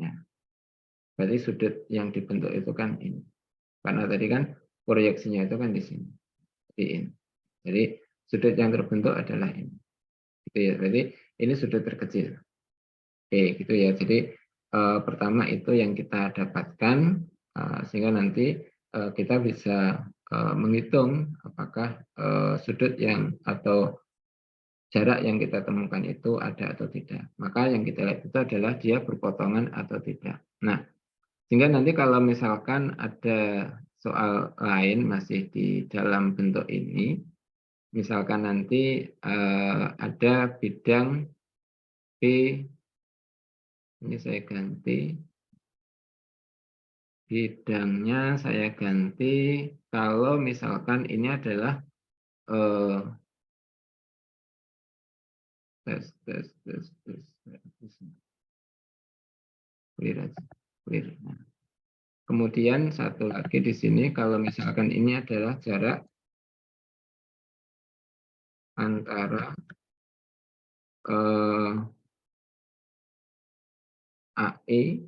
Ya. Berarti sudut yang dibentuk itu kan ini. Karena tadi kan proyeksinya itu kan di sini. Di ini. Jadi sudut yang terbentuk adalah ini. Gitu ya. Berarti ini sudut terkecil. Oke, gitu ya. Jadi pertama itu yang kita dapatkan sehingga nanti kita bisa menghitung apakah sudut yang atau jarak yang kita temukan itu ada atau tidak. Maka yang kita lihat itu adalah dia berpotongan atau tidak. Nah, sehingga nanti kalau misalkan ada soal lain masih di dalam bentuk ini, misalkan nanti ada bidang B, ini saya ganti, bidangnya saya ganti, kalau misalkan ini adalah tes. Clear aja. Clear. Nah. Kemudian satu lagi di sini, kalau misalkan ini adalah jarak antara AE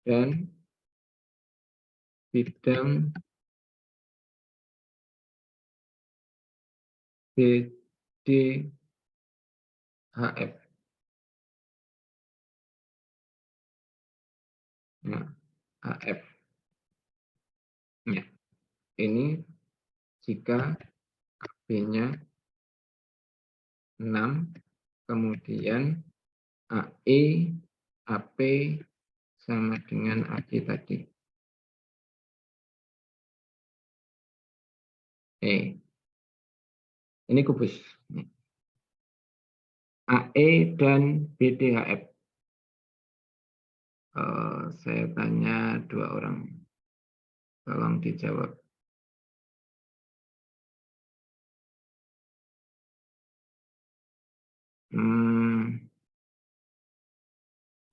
dan bidang BDHF. Nah, HF. Ya. Ini jika B-nya 6, kemudian AE, AP sama dengan AC tadi. Ini kubus. AE dan BDHF. Saya tanya 2 orang. Tolong dijawab.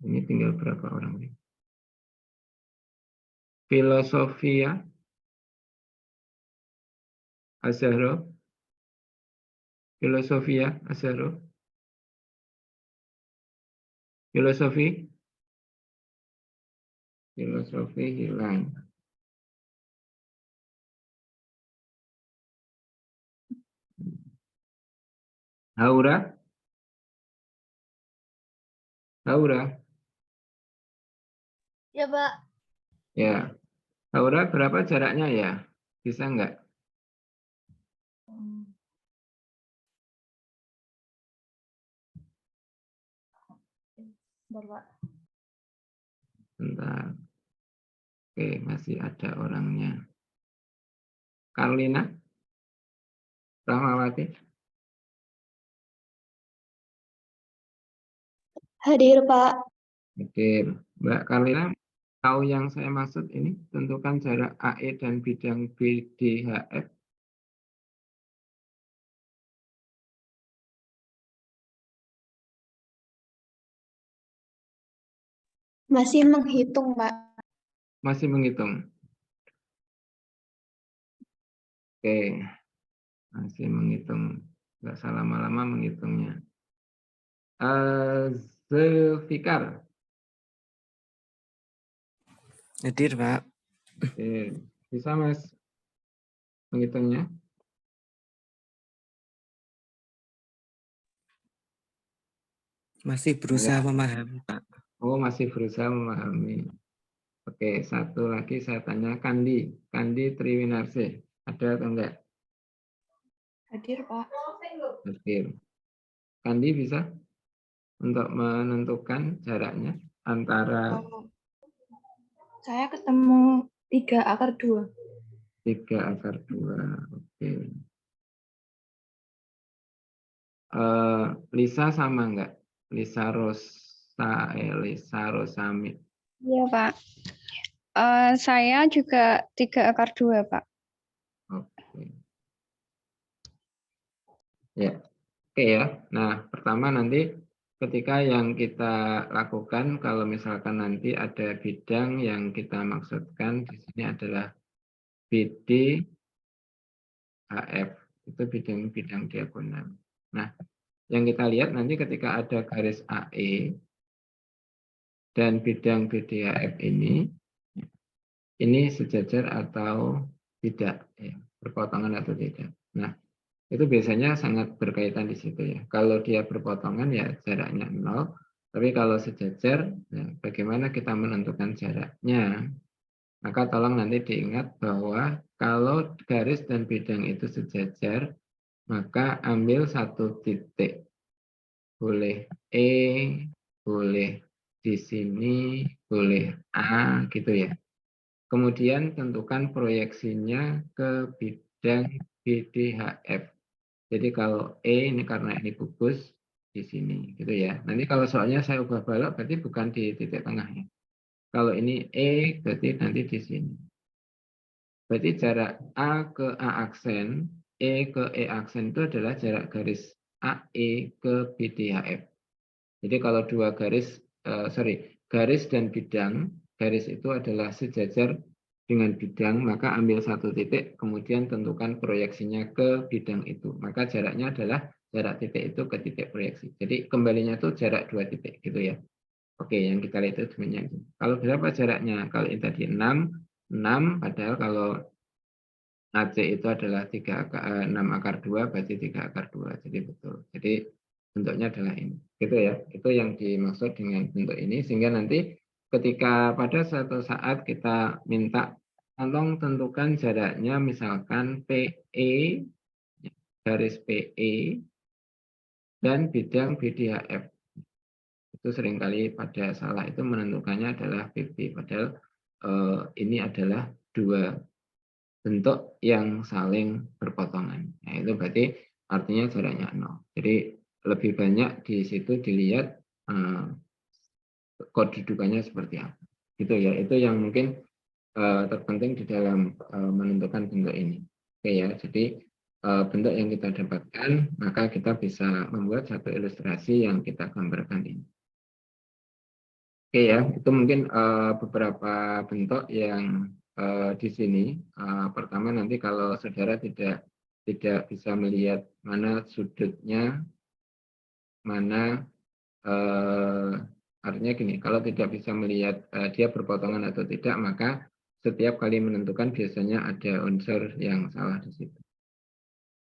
Ini tinggal berapa orang nih? Filosofia, Azharo. Filosofia, Azharo. Filosofi hilang. Haura. Ya, Pak. Ya. Aura, berapa jaraknya ya? Bisa nggak? Bentar, Pak. Bentar. Oke, masih ada orangnya. Karlina? Rahmawati? Hadir, Pak. Oke, Mbak Karlina, tahu yang saya maksud ini? Tentukan jarak AE dan bidang BDHF. Masih menghitung, Pak. Masih menghitung. Oke, masih menghitung. Nggak salah lama-lama menghitungnya. Zulfikar. Hadir, Pak. Oke, bisa Mas menghitungnya? Masih berusaha memahami, Pak. Oh, masih berusaha memahami. Oke, satu lagi saya tanya Kandi. Kandi Triwinarse. Ada atau enggak? Hadir, Pak. Hadir. Kandi bisa untuk menentukan jaraknya antara Saya ketemu 3/2. 3/2. Oke. Lisa sama enggak? Lisa Rosami. Iya, Pak. Saya juga 3/2, Pak. Oke. Ya. Oke ya. Nah, pertama nanti ketika yang kita lakukan, kalau misalkan nanti ada bidang yang kita maksudkan di sini adalah BD HF, itu bidang-bidang diagonal. Nah, yang kita lihat nanti ketika ada garis AE dan bidang BDHF ini sejajar atau tidak, ya, berpotongan atau tidak. Nah, itu biasanya sangat berkaitan di situ ya. Kalau dia berpotongan ya jaraknya 0, tapi kalau sejajar, ya, bagaimana kita menentukan jaraknya? Maka tolong nanti diingat bahwa kalau garis dan bidang itu sejajar, maka ambil satu titik. Boleh E, boleh di sini, boleh A, gitu ya. Kemudian tentukan proyeksinya ke bidang BDHF. Jadi kalau E ini karena ini gugus di sini, gitu ya. Nanti kalau soalnya saya ubah balok, berarti bukan di titik tengahnya. Kalau ini E, berarti nanti di sini. Berarti jarak A ke A aksen, E ke E aksen itu adalah jarak garis AE ke BDHF. Jadi kalau dua garis, garis dan bidang, garis itu adalah sejajar dengan bidang, maka ambil satu titik, kemudian tentukan proyeksinya ke bidang itu. Maka jaraknya adalah jarak titik itu ke titik proyeksi. Jadi kembalinya itu jarak dua titik, gitu ya. Oke, yang kita lihat itu sebenarnya. Kalau berapa jaraknya? Kalau ini tadi 6, padahal kalau AC itu adalah 6/2, berarti 3/2. Jadi betul. Jadi bentuknya adalah ini. Gitu ya. Itu yang dimaksud dengan bentuk ini. Sehingga nanti ketika pada suatu saat kita minta tolong tentukan jaraknya, misalkan PE, garis PE, dan bidang BDHF. Itu seringkali pada salah itu menentukannya adalah PP. Padahal ini adalah dua bentuk yang saling berpotongan. Nah, itu berarti artinya jaraknya 0. Jadi lebih banyak di situ dilihat kedudukannya seperti apa. Gitu ya. Itu yang mungkin terpenting di dalam menentukan bentuk ini. Oke ya. Jadi bentuk yang kita dapatkan, maka kita bisa membuat satu ilustrasi yang kita gambarkan ini. Oke ya, itu mungkin beberapa bentuk yang di sini. Pertama nanti kalau saudara tidak bisa melihat mana sudutnya, mana artinya gini, kalau tidak bisa melihat dia berpotongan atau tidak, maka setiap kali menentukan biasanya ada unsur yang salah di situ.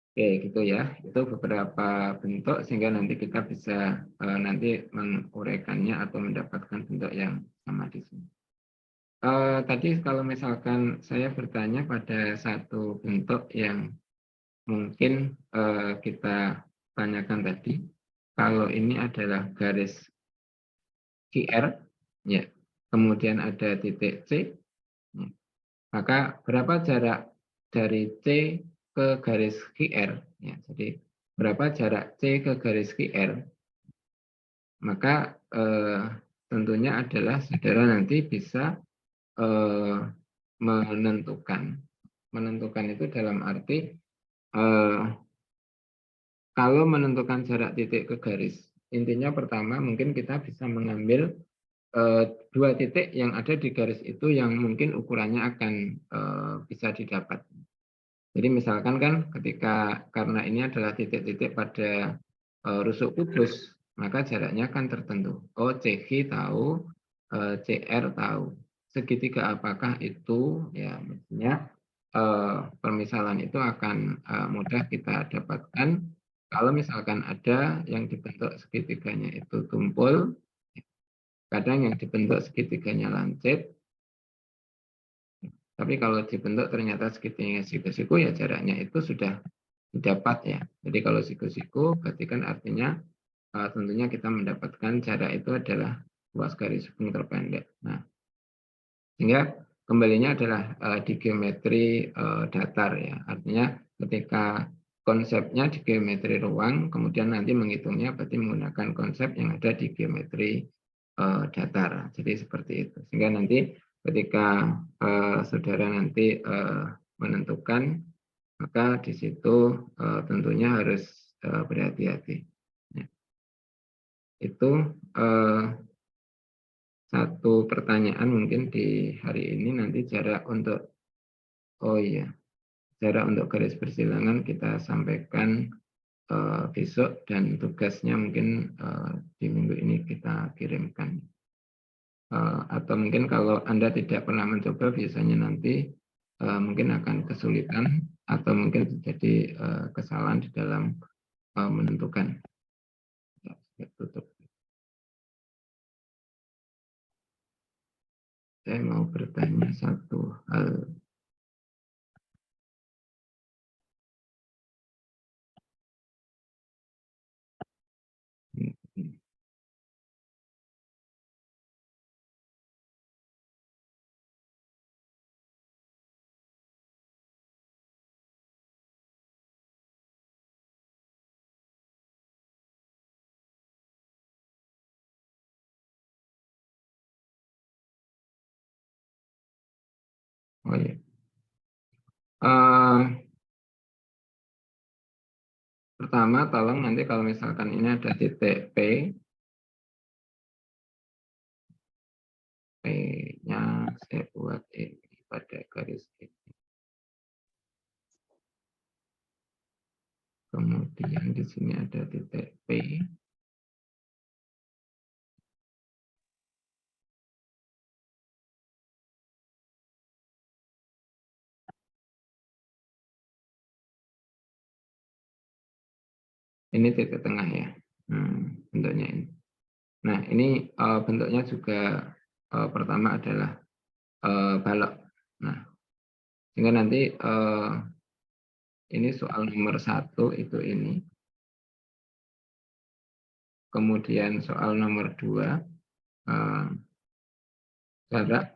Oke, gitu ya. Itu beberapa bentuk sehingga nanti kita bisa nanti menguraikannya atau mendapatkan bentuk yang sama di sini. tadi kalau misalkan saya bertanya pada satu bentuk yang mungkin kita tanyakan tadi, kalau ini adalah garis QR, ya, kemudian ada titik C, ya, maka berapa jarak dari C ke garis QR? Ya, jadi berapa jarak C ke garis QR? Maka tentunya adalah saudara nanti bisa menentukan. Menentukan itu dalam arti kalau menentukan jarak titik ke garis, intinya pertama mungkin kita bisa mengambil dua titik yang ada di garis itu yang mungkin ukurannya akan bisa didapat. Jadi misalkan kan ketika karena ini adalah titik-titik pada rusuk kubus, maka jaraknya kan tertentu. Oh, CG tahu, CR tahu. Segitiga apakah itu? Ya, mestinya permisalan itu akan mudah kita dapatkan kalau misalkan ada yang dibentuk segitiganya itu tumpul, kadang yang dibentuk segitiganya lancip, tapi kalau dibentuk ternyata segitiganya siku-siku, ya jaraknya itu sudah didapat ya. Jadi kalau siku-siku berarti kan artinya tentunya kita mendapatkan jarak itu adalah luas garis hubung terpendek. Nah, sehingga kembalinya adalah di geometri datar ya. Artinya ketika konsepnya di geometri ruang, kemudian nanti menghitungnya berarti menggunakan konsep yang ada di geometri datar. Jadi seperti itu. Sehingga nanti ketika saudara nanti menentukan, maka di situ tentunya harus berhati-hati. Ya. Itu satu pertanyaan mungkin di hari ini. Nanti jarak untuk, oh iya, jarak untuk garis persilangan kita sampaikan besok, dan tugasnya mungkin di minggu ini kita kirimkan. Atau mungkin kalau Anda tidak pernah mencoba, biasanya nanti mungkin akan kesulitan atau mungkin terjadi kesalahan di dalam menentukan. Ya, tutup. Saya mau bertanya satu hal. Oh ya. Pertama, tolong nanti kalau misalkan ini ada titik P, P-nya saya buat ini pada garis ini. Kemudian di sini ada titik P. Ini titik tengah ya, bentuknya ini. Nah, ini bentuknya juga pertama adalah balok. Nah, sehingga nanti ini soal nomor 1 itu ini. Kemudian soal nomor 2, jarak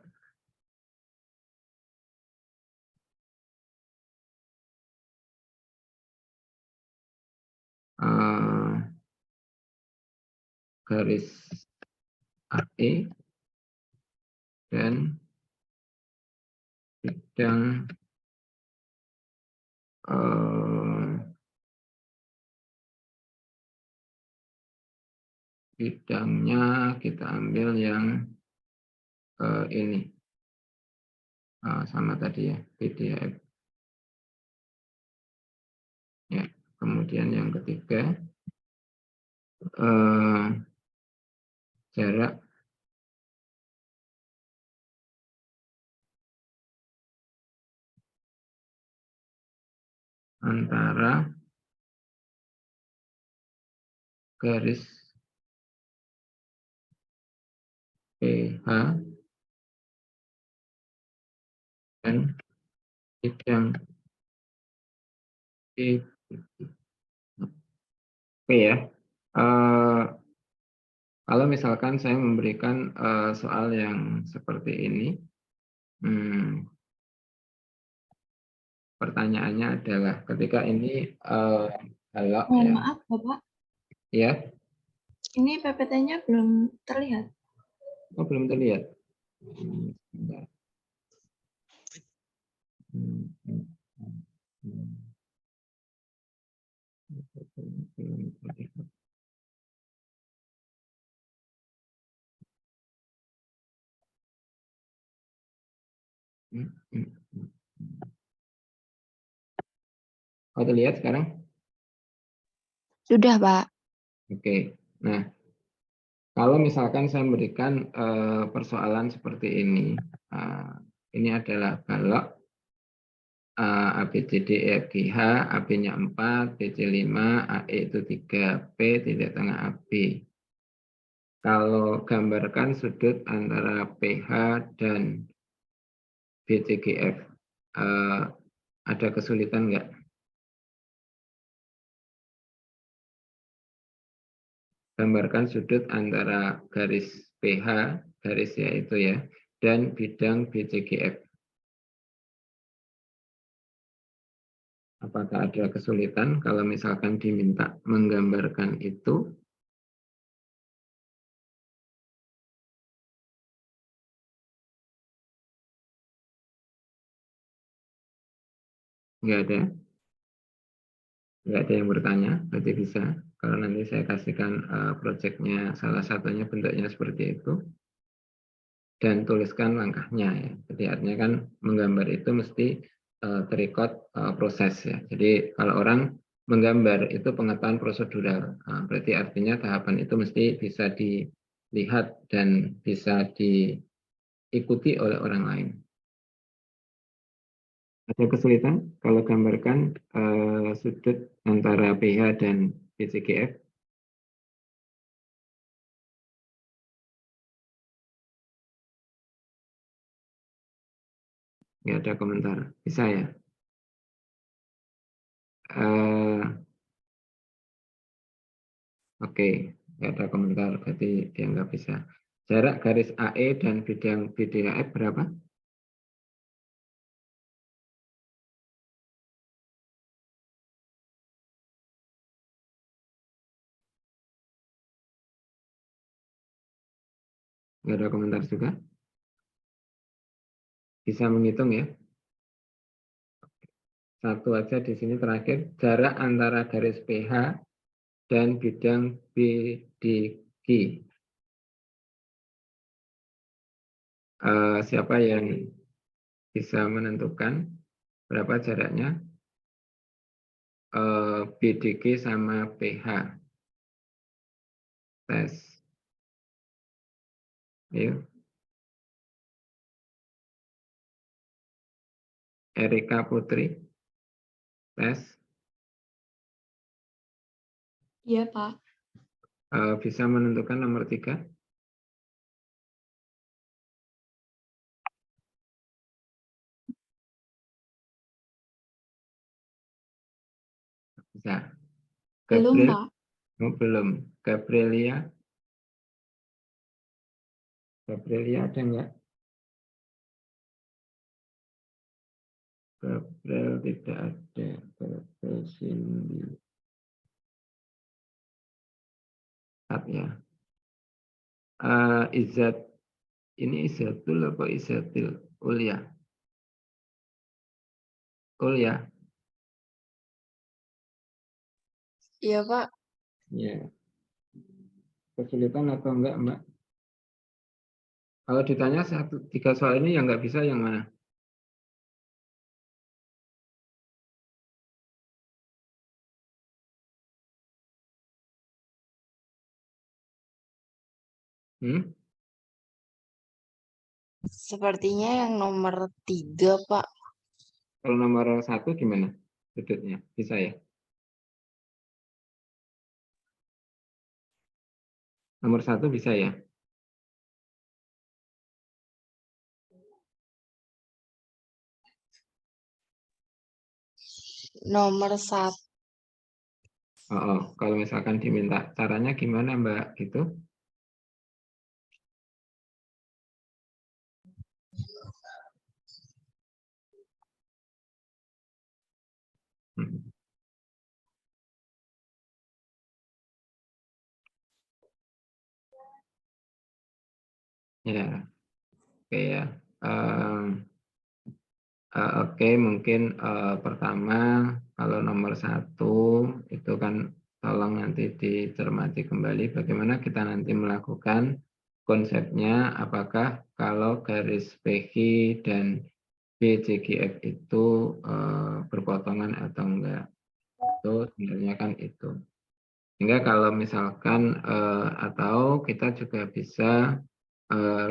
garis AE dan bidang bidangnya kita ambil yang ini sama tadi ya, PDF ya. Kemudian yang ketiga jarak antara garis PH dan bidang B. Oke ya. Kalau misalkan saya memberikan soal yang seperti ini, pertanyaannya adalah ketika ini kalau Mohon ya, maaf, Bapak. ya, Ini PPT-nya belum terlihat. oh belum terlihat. Sebentar. Belum terlihat. Oh terlihat sekarang? Sudah, Pak. Oke. Nah, kalau misalkan saya memberikan persoalan seperti ini adalah kalau A, B, C, D, E, F, G, H, AB-nya 4, BC 5, AE itu 3, P titik tengah AB. Kalau gambarkan sudut antara PH dan BCGF, ada kesulitan nggak? Gambarkan sudut antara garis PH, garis yaitu ya, dan bidang BCGF. Apakah ada kesulitan kalau misalkan diminta menggambarkan itu? Nggak ada. Nggak ada yang bertanya, berarti bisa. Kalau nanti saya kasihkan proyeknya, salah satunya bentuknya seperti itu. Dan tuliskan langkahnya ya. Jadi artinya kan menggambar itu mesti terikot proses ya. Jadi kalau orang menggambar itu pengetahuan prosedural, berarti artinya tahapan itu mesti bisa dilihat dan bisa diikuti oleh orang lain. Ada kesulitan kalau gambarkan sudut antara PH dan BCGF? Nggak ada komentar. Bisa ya? Oke, nggak ada komentar. Berarti dia nggak bisa. Jarak garis AE dan bidang BDAF berapa? Nggak ada komentar juga. Bisa menghitung ya. Satu aja di sini terakhir. Jarak antara garis PH dan bidang BDG. Siapa yang bisa menentukan berapa jaraknya BDG sama PH? Tes. Ayo. Erika Putri. Tes. Iya, Pak. Bisa menentukan nomor 3? Bisa. Belum, Gabriel? Pak. Oh, belum. Gabrielia? Gabrielia ada nggak? Gabriel tidak ada. Gabriel sini. Ya. Izzat. Ini Izzatul apa Izzatil? Ulia. Ulia. Iya, Pak. Ya. Kesulitan atau enggak, Mbak? Kalau ditanya 3 soal ini yang nggak bisa yang mana? Sepertinya yang nomor 3, Pak. Kalau nomor 1 gimana? Sudutnya bisa ya? Nomor 1 bisa ya? nomor 1. Kalau misalkan diminta caranya gimana Mbak gitu? Ya, oke ya. Oke, mungkin pertama kalau nomor 1 itu kan tolong nanti dicermati kembali bagaimana kita nanti melakukan konsepnya, apakah kalau garis PQ dan BCGF itu berpotongan atau enggak. Itu sebenarnya kan itu. Sehingga kalau misalkan atau kita juga bisa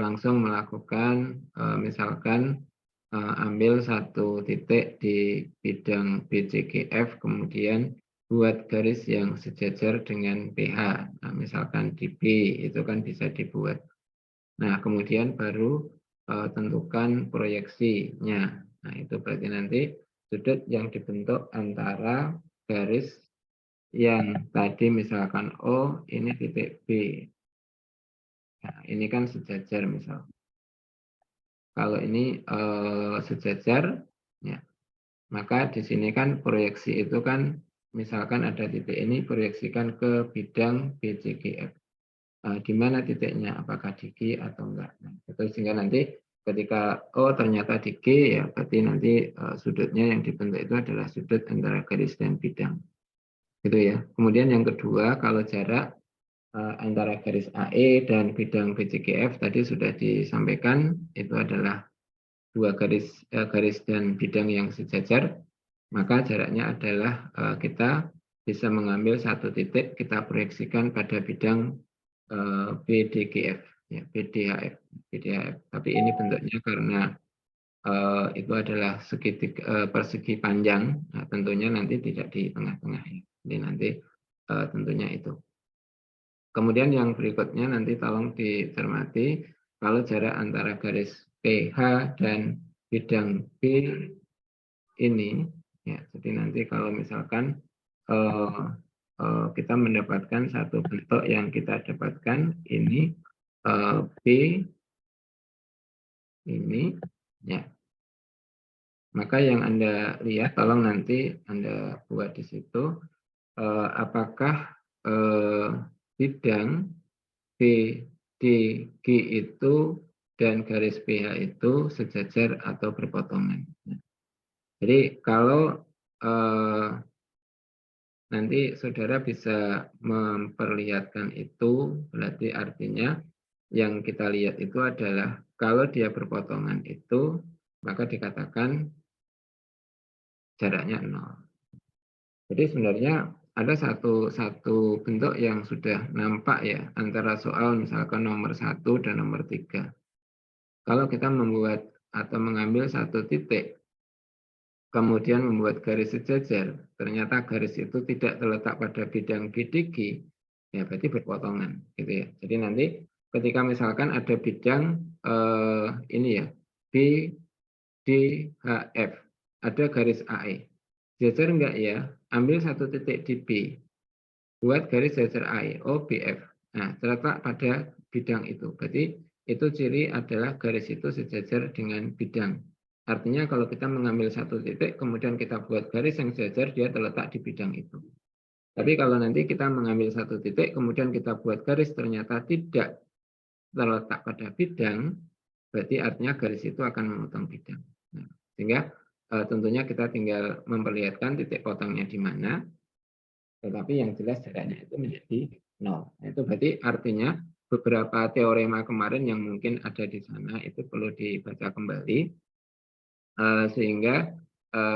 langsung melakukan misalkan ambil satu titik di bidang BCGF, kemudian buat garis yang sejajar dengan PH. Nah, misalkan di B itu kan bisa dibuat. Nah, kemudian baru tentukan proyeksinya. Nah, itu berarti nanti sudut yang dibentuk antara garis yang tadi misalkan O, ini titik B. Nah, ini kan sejajar misal. Kalau ini sejajar, ya, maka di sini kan proyeksi itu kan misalkan ada titik ini proyeksikan ke bidang BCGF. Di mana titiknya? Apakah di G atau enggak? Nah, itu sehingga nanti ketika ternyata di G, ya berarti nanti sudutnya yang dibentuk itu adalah sudut antara garis dan bidang. Gitu ya. Kemudian yang kedua, kalau jarak antara garis AE dan bidang BCGF tadi sudah disampaikan, itu adalah dua garis dan bidang yang sejajar, maka jaraknya adalah kita bisa mengambil satu titik, kita proyeksikan pada bidang BDGF, ya, BDHF. Tapi ini bentuknya karena itu adalah persegi panjang, nah, tentunya nanti tidak di tengah-tengah. Jadi nanti tentunya itu. Kemudian yang berikutnya nanti tolong dicermati kalau jarak antara garis PH dan bidang B ini, ya, jadi nanti kalau misalkan kita mendapatkan satu bentuk yang kita dapatkan ini B ini, ya, maka yang Anda lihat tolong nanti Anda buat di situ apakah bidang BDG itu dan garis PH itu sejajar atau berpotongan. Jadi kalau nanti saudara bisa memperlihatkan itu, berarti artinya yang kita lihat itu adalah kalau dia berpotongan itu, maka dikatakan jaraknya 0. Jadi sebenarnya ada satu bentuk yang sudah nampak ya antara soal misalkan nomor 1 dan nomor 3. Kalau kita membuat atau mengambil satu titik, kemudian membuat garis sejajar, ternyata garis itu tidak terletak pada bidang BDG, ya berarti berpotongan, gitu ya. Jadi nanti ketika misalkan ada bidang ini ya BDHF, ada garis AE, sejajar enggak ya? Ambil satu titik di B, buat garis sejajar AE, OBF. Nah, terletak pada bidang itu. Berarti itu ciri adalah garis itu sejajar dengan bidang. Artinya kalau kita mengambil satu titik, kemudian kita buat garis yang sejajar, dia terletak di bidang itu. Tapi kalau nanti kita mengambil satu titik, kemudian kita buat garis ternyata tidak terletak pada bidang, berarti artinya garis itu akan memotong bidang. Nah, sehingga tentunya kita tinggal memperlihatkan titik potongnya di mana, tetapi yang jelas jaraknya itu menjadi 0. Nah, itu berarti artinya beberapa teorema kemarin yang mungkin ada di sana itu perlu dibaca kembali, sehingga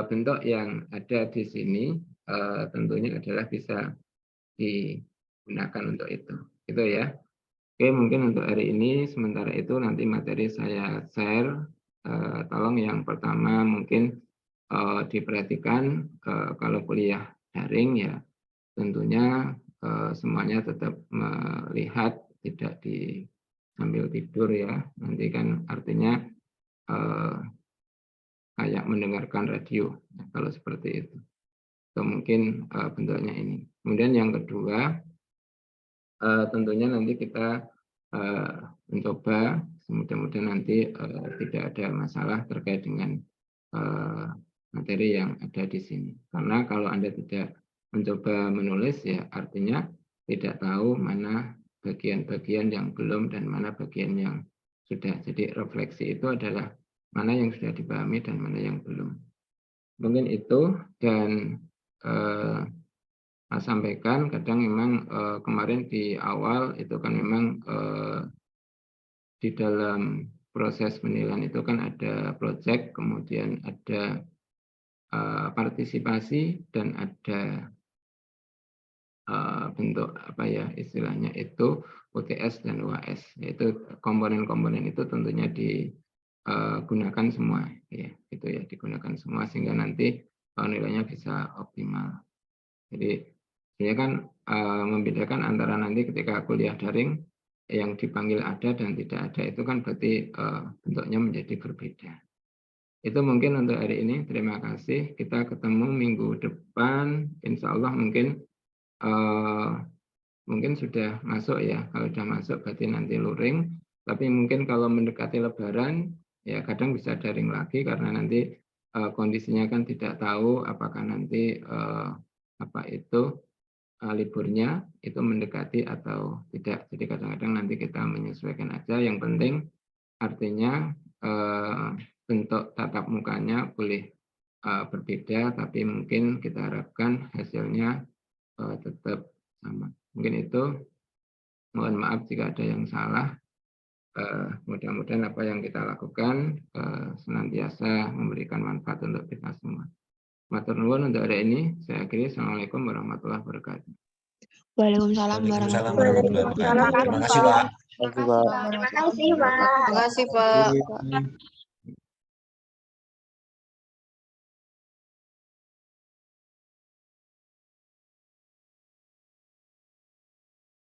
bentuk yang ada di sini tentunya adalah bisa digunakan untuk itu. Gitu ya. Oke, mungkin untuk hari ini sementara itu nanti materi saya share. Tolong yang pertama mungkin diperhatikan kalau kuliah daring ya tentunya semuanya tetap melihat, tidak sambil tidur ya. Nanti kan artinya kayak mendengarkan radio, kalau seperti itu. atau mungkin bentuknya ini. Kemudian yang kedua, tentunya nanti kita mencoba mudah-mudahan nanti tidak ada masalah terkait dengan materi yang ada di sini. Karena kalau Anda tidak mencoba menulis, ya artinya tidak tahu mana bagian-bagian yang belum dan mana bagian yang sudah. Jadi refleksi itu adalah mana yang sudah dipahami dan mana yang belum. Mungkin itu, dan Mas sampaikan kadang memang kemarin di awal itu kan memang di dalam proses penilaian itu kan ada project, kemudian ada partisipasi, dan ada bentuk apa ya istilahnya itu UTS dan UAS. Yaitu komponen-komponen itu tentunya digunakan semua, ya itu ya, digunakan semua sehingga nanti nilainya bisa optimal. Jadi sebenarnya kan membedakan antara nanti ketika kuliah daring yang dipanggil ada dan tidak ada itu kan berarti bentuknya menjadi berbeda. Itu mungkin untuk hari ini. Terima kasih. Kita ketemu minggu depan. Insya Allah mungkin sudah masuk ya. Kalau sudah masuk berarti nanti luring. Tapi mungkin kalau mendekati Lebaran ya kadang bisa daring lagi karena nanti kondisinya kan tidak tahu apakah nanti liburnya itu mendekati atau tidak. Jadi kadang-kadang nanti kita menyesuaikan aja. Yang penting artinya bentuk tatap mukanya boleh berbeda, tapi mungkin kita harapkan hasilnya tetap sama. Mungkin itu. Mohon maaf jika ada yang salah. Mudah-mudahan apa yang kita lakukan senantiasa memberikan manfaat untuk kita semua. Matur nuwun untuk hari ini. Saya akhiri. Assalamualaikum warahmatullahi wabarakatuh. Waalaikumsalam Waalaikumsalam warahmatullahi warahmatullahi wabarakatuh. wabarakatuh. Terima kasih, Pak. Terima kasih, Pak. Terima kasih, Pak. Terima kasih, Pak.